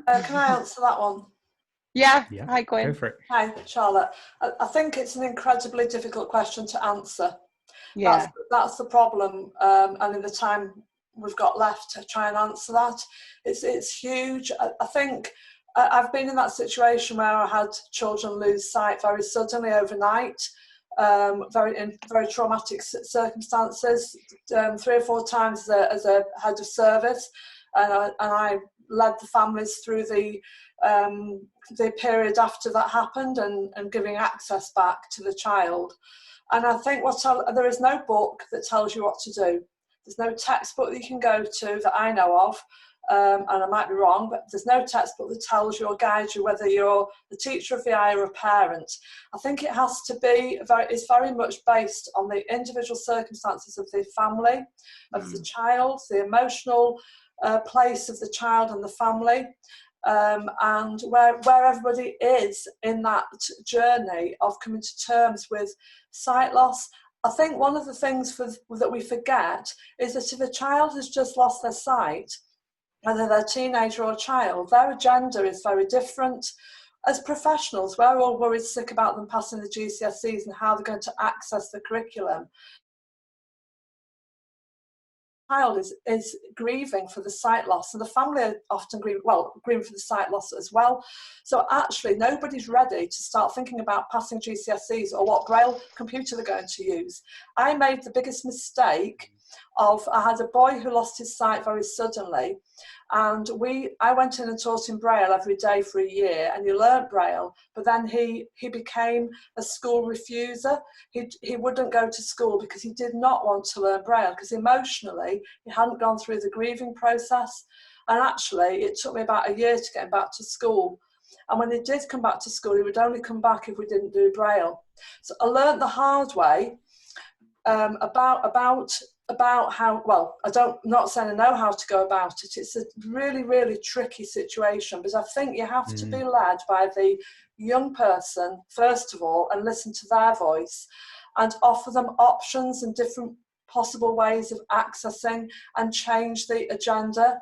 I answer that one? Yeah. Hi, Gwen. Go for it. Hi, Charlotte. I think it's an incredibly difficult question to answer. Yeah. That's the problem. And in the time we've got left to try and answer that, it's huge. I think I've been in that situation where I had children lose sight very suddenly overnight. In very traumatic circumstances, 3 or 4 times as a head of service, and I led the families through the period after that happened and giving access back to the child. And I think there is no book that tells you what to do. There's no textbook that you can go to that I know of. And I might be wrong, but there's no textbook that tells you or guides you whether you're the teacher of the eye or a parent. I think it has to be it's very much based on the individual circumstances of the family, of the child, the emotional place of the child and the family, and where everybody is in that journey of coming to terms with sight loss. I think one of the things that we forget is that if a child has just lost their sight, whether they're a teenager or a child, their agenda is very different. As professionals, we're all worried sick about them passing the GCSEs and how they're going to access the curriculum. The child is grieving for the sight loss, and the family are often grieving for the sight loss as well. So actually, nobody's ready to start thinking about passing GCSEs or what Braille computer they're going to use. I made the biggest mistake I had a boy who lost his sight very suddenly, and I went in and taught him Braille every day for a year, and he learnt Braille, but then he became a school refuser. He wouldn't go to school because he did not want to learn Braille, because emotionally he hadn't gone through the grieving process. And actually it took me about a year to get him back to school. And when he did come back to school, he would only come back if we didn't do Braille. So I learnt the hard way about how, well, not saying I know how to go about it. It's a really, really tricky situation, because I think you have to be led by the young person, first of all, and listen to their voice and offer them options and different possible ways of accessing and change the agenda.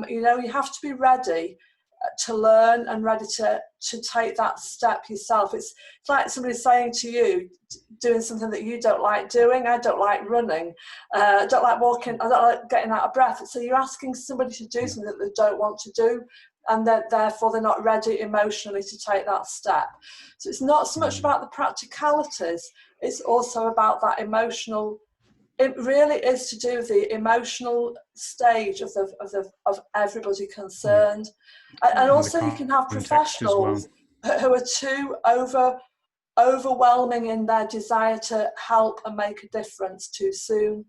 You have to be ready to learn and ready to take that step yourself. It's like somebody saying to you, doing something that you don't like doing. I don't like running. I don't like walking. I don't like getting out of breath. So you're asking somebody to do something that they don't want to do, and therefore they're not ready emotionally to take that step. So it's not so much about the practicalities. It's also about that emotional. It really is to do with the emotional stage of everybody concerned. And also you can have professionals who are too overwhelming in their desire to help and make a difference too soon.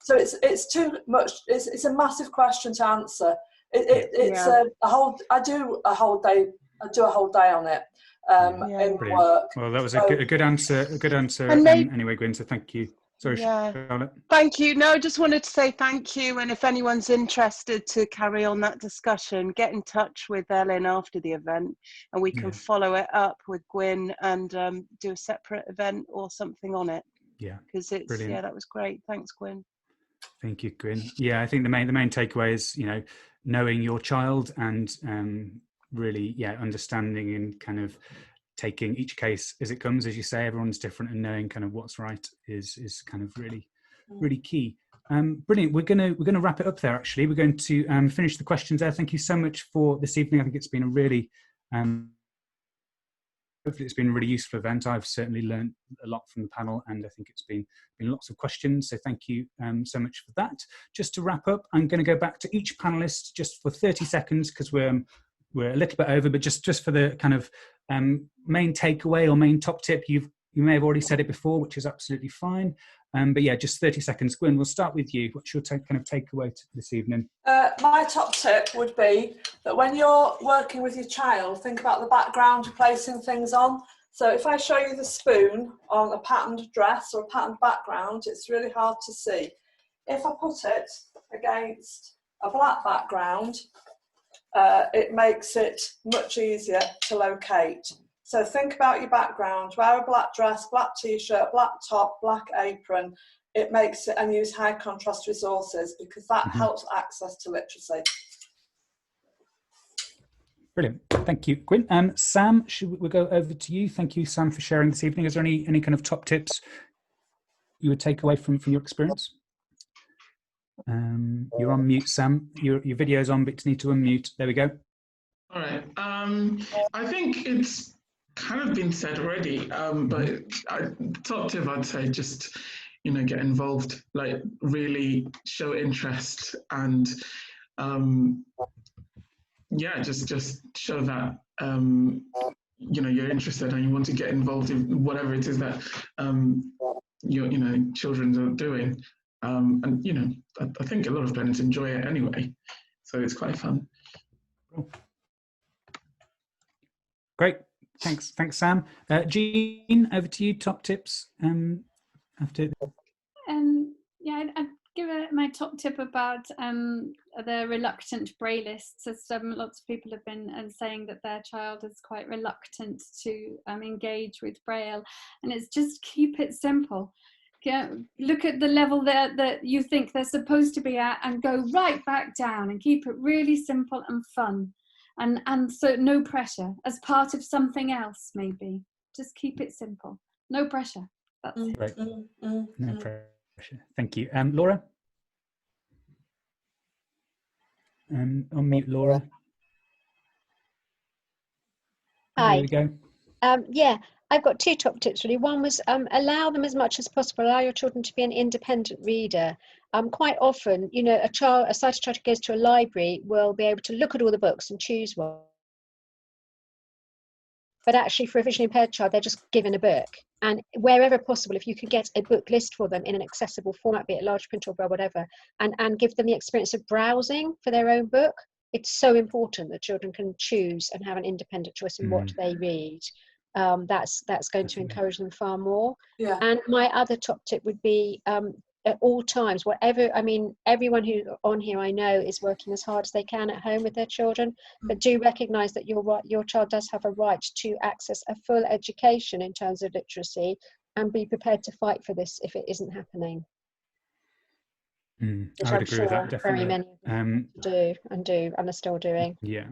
So it's too much. It's a massive question to answer. I do a whole day on it in work. Well, that was a good answer. Anyway, Gwyn, so thank you. Sorry, Yeah. Charlotte. Thank you. No, I just wanted to say thank you. And if anyone's interested to carry on that discussion, get in touch with Ellen after the event and we can Yeah. follow it up with Gwyn and do a separate event or something on it. Yeah. Because it's, Brilliant. yeah, that was great. Thanks, Gwyn. Thank you, Gwyn. Yeah, I think the main takeaway is, you know, knowing your child and really, yeah, understanding and kind of taking each case as it comes. As you say, everyone's different, and knowing kind of what's right is kind of really key. Brilliant. We're gonna wrap it up there. Actually, we're going to finish the questions there. Thank you so much for this evening. I think it's been a really hopefully it's been a really useful event. I've certainly learned a lot from the panel, and I think it's been lots of questions. So thank you so much for that. Just to wrap up, I'm going to go back to each panelist just for 30 seconds because we're a little bit over, but just for the kind of main takeaway or main top tip. You may have already said it before, which is absolutely fine. But yeah, just 30 seconds. Gwyn, we'll start with you. What's your kind of takeaway this evening? My top tip would be that when you're working with your child, think about the background you're placing things on. So if I show you the spoon on a patterned dress or a patterned background, it's really hard to see. If I put it against a black background, it makes it much easier to locate. So think about your background, wear a black dress, black t-shirt, black top, black apron. It makes it, and use high contrast resources because that helps access to literacy. Brilliant. Thank you, Gwyn. Sam, should we go over to you? Thank you, Sam, for sharing this evening. Is there any kind of top tips you would take away from your experience? You're on mute, Sam. Your video's on, but you need to unmute. There we go. All right. I think it's kind of been said already, but top tip, I'd say just, you know, get involved, like really show interest and, yeah, just show that, you know, you're interested and you want to get involved in whatever it is that, your, you know, children are doing. And, you know, I think a lot of parents enjoy it anyway, so it's quite fun. Cool. Great. Thanks, Sam. Jean, over to you. Top tips. After. Yeah, I'd give my top tip about the reluctant Braillists. As lots of people have been saying that their child is quite reluctant to engage with Braille, and it's just keep it simple. Look at the level that you think they're supposed to be at and go right back down and keep it really simple and fun. And so no pressure as part of something else, maybe. Just keep it simple. No pressure. That's it. Right. No pressure. Thank you. Laura? Unmute Laura. Hi. There we go. Yeah, I've got two top tips really. One was allow them as much as possible, allow your children to be an independent reader. Quite often, you know, a sighted child who goes to a library will be able to look at all the books and choose one. But actually for a visually impaired child, they're just given a book. And wherever possible, if you could get a book list for them in an accessible format, be it large print or Braille, whatever, and give them the experience of browsing for their own book, it's so important that children can choose and have an independent choice in what they read. That's going to encourage them far more. Yeah. And my other top tip would be at all times, whatever, I mean, everyone who's on here I know is working as hard as they can at home with their children, but do recognise that your child does have a right to access a full education in terms of literacy, and be prepared to fight for this if it isn't happening. I would agree with that, definitely. Very many do and are still doing. Yeah,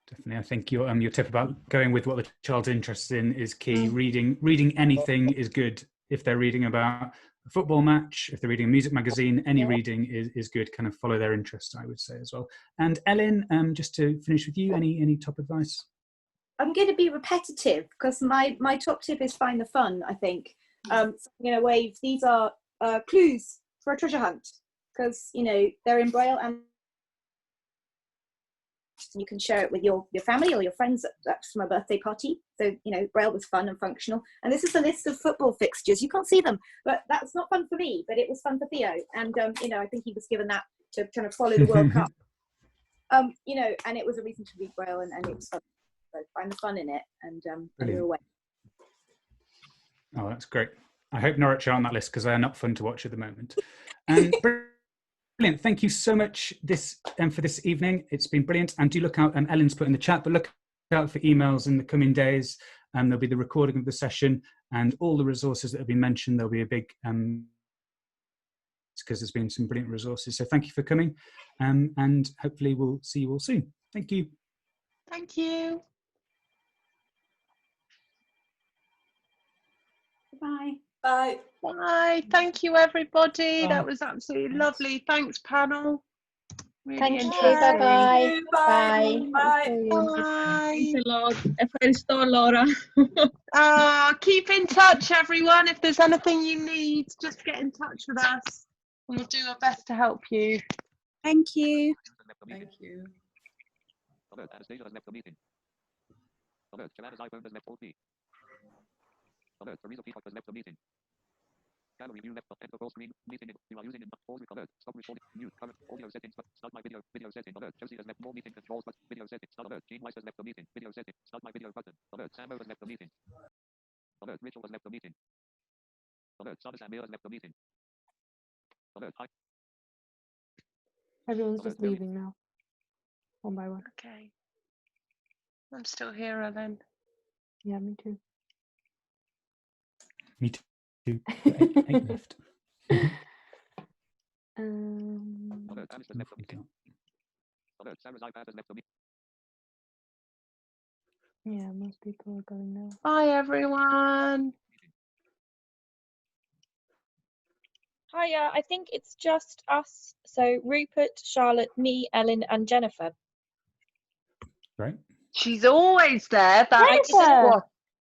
definitely. I think your tip about going with what the child's interested in is key. Reading anything is good. If they're reading about a football match, if they're reading a music magazine, any reading is good. Kind of follow their interests, I would say as well. And Ellen, just to finish with you, any top advice? I'm going to be repetitive because my top tip is find the fun, I think. You know, waves, these are clues for a treasure hunt, because, you know, they're in Braille and you can share it with your family or your friends from a birthday party. So, you know, Braille was fun and functional. And this is a list of football fixtures. You can't see them, but that's not fun for me, but it was fun for Theo. And, you know, I think he was given that to kind of follow the World Cup. You know, and it was a reason to read Braille, and it was fun. So find the fun in it and move away. Oh, that's great. I hope Norwich are on that list because they are not fun to watch at the moment. And brilliant. Thank you so much for this evening. It's been brilliant. And do look out, Ellen's put in the chat, but look out for emails in the coming days. There'll be the recording of the session and all the resources that have been mentioned. There'll be a big, because there's been some brilliant resources. So thank you for coming. And hopefully we'll see you all soon. Thank you. Thank you. Bye. Bye. Bye. Thank you, everybody. Bye. That was absolutely lovely. Thanks, panel. Really Thank you. interesting. Bye-bye. Bye. Bye. Bye. Thanks a lot. Ευχαριστώ, Laura. Keep in touch, everyone. If there's anything you need, just get in touch with us and we'll do our best to help you. Thank you. Thank you. Anastasia has left the meeting. Joanna's iPhone has left OP. Teresa Peacock has left the meeting. Gallery view left. Enter full screen. Meeting. You are using it. Pause alert. Stop recording. Mute. Current audio settings. Start my video. Video setting. Alert. Josie has left more meeting controls. But video settings. Start alert. Jean Weiss has left the meeting. Video setting. Start my video button. Alert. Samo has left the meeting. Alert. Rachel has left the meeting. Alert. Sana Samir has left the meeting. Alert. Hi. Everyone's just leaving now, one by one. Okay. I'm still here, Ellen. Yeah, me too. Me too. Eight left. Alert. Alice has left the meeting. Alert. Sarah's iPad has left the meeting. Yeah, most people are going now. Bye, everyone. Hiya, I think it's just us. So Rupert, Charlotte, me, Ellen, and Jennifer. Right. She's always there. Jennifer!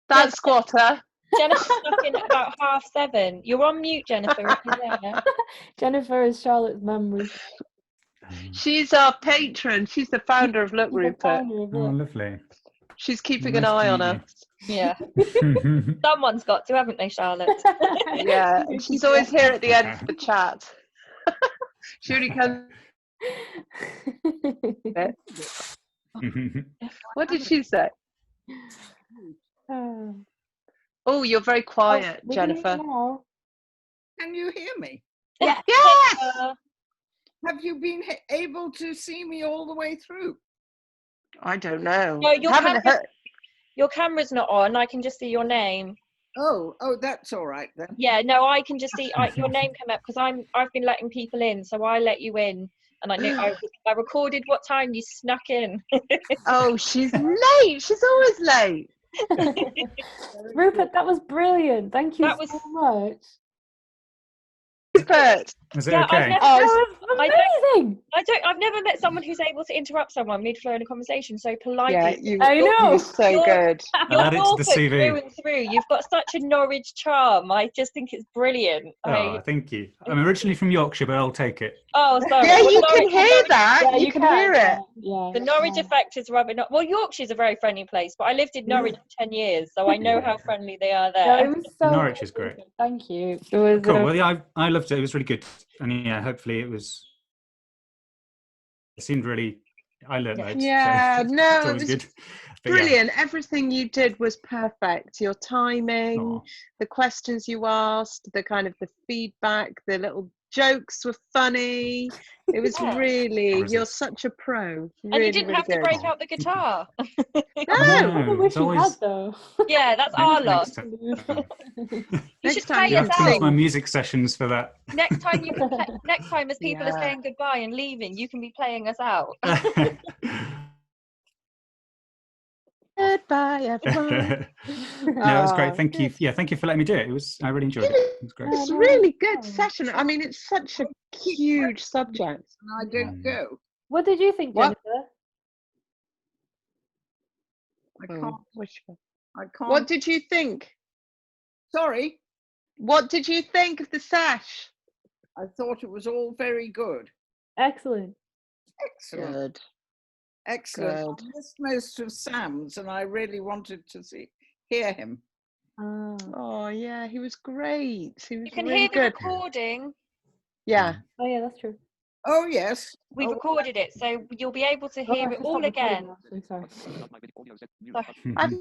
That squatter. Jennifer's stuck in at about 7:30. You're on mute, Jennifer, if you're there. Jennifer is Charlotte's memory. She's our patron. She's the founder of Look, She's the Rupert. founder of Oh, Look. lovely. She's keeping Nice an to eye on meet us. Yeah. you. Someone's got to, haven't they, Charlotte? Yeah, and she's always here at the end of the chat. She only comes. What did she say? Oh, you're very quiet, We can hear Jennifer. you now. Can you hear me? Yes. Have you been able to see me all the way through? I don't know. No, your Haven't camera's, heard. your camera's not on. I can just see your name. Oh, that's all right then. Yeah, no, I can just see your name come up because I've been letting people in, so I let you in, and I knew I recorded what time you snuck in. Oh, she's late. She's always late. Rupert, that was brilliant. Thank you That was so much. Rupert. Was it Yeah, okay? I've never, That was amazing. I've never met someone who's able to interrupt someone mid-flow in a conversation so politely. Yeah, I know. you were so good. You're add it to the Norfolk CV. through and through. You've got such a Norwich charm. I just think it's brilliant. Oh, thank you. I'm originally from Yorkshire, but I'll take it. Oh, sorry. Yeah, Well, you can Norwich- hear that. Yeah, you can hear it. Yeah. The Norwich effect is rubbing off. Well, Yorkshire's a very friendly place, but I lived in Norwich for 10 years, so I know how friendly they are No, there. it was so Norwich good, is great. Rupert. Thank you. It was Cool. Well, yeah, I loved it. It was really good. And yeah, hopefully it seemed really, I learned loads. Yeah, so no, it's it always was good. But yeah. brilliant. Everything you did was perfect. Your timing, Aw. the questions you asked, the kind of the feedback, the little jokes were funny. It was Yeah. really, Was you're it? such a pro. And Really, you didn't really have good. to break out the guitar. No, I wish it's you always had though. Yeah, that's our next loss. time. You Next should time play you You us have to come to out. my music sessions for that. Next time you can play, next time as people are Yeah. saying goodbye and leaving, you can be playing us out. Goodbye, everyone. No, it was great. Oh, Thank you. good. Yeah, thank you for letting me do it. I really enjoyed it. It was great. It's no, really it's good fine. session. I mean, it's such a huge subject. And I didn't go. What did you think, What? Jennifer? I Oh, can't. which one? I can't. What did you think? Sorry. What did you think of the sesh? I thought it was all very good. Excellent. Excellent. Good. Excellent. Good. I missed most of Sam's, and I really wanted to hear him. Ah. Oh yeah, he was great. He was You can really hear the good. recording. Yeah. Oh yeah, that's true. Oh yes. We Oh, recorded it, so you'll be able to Oh, hear I it should all stop recording again. now, actually, sorry. So I've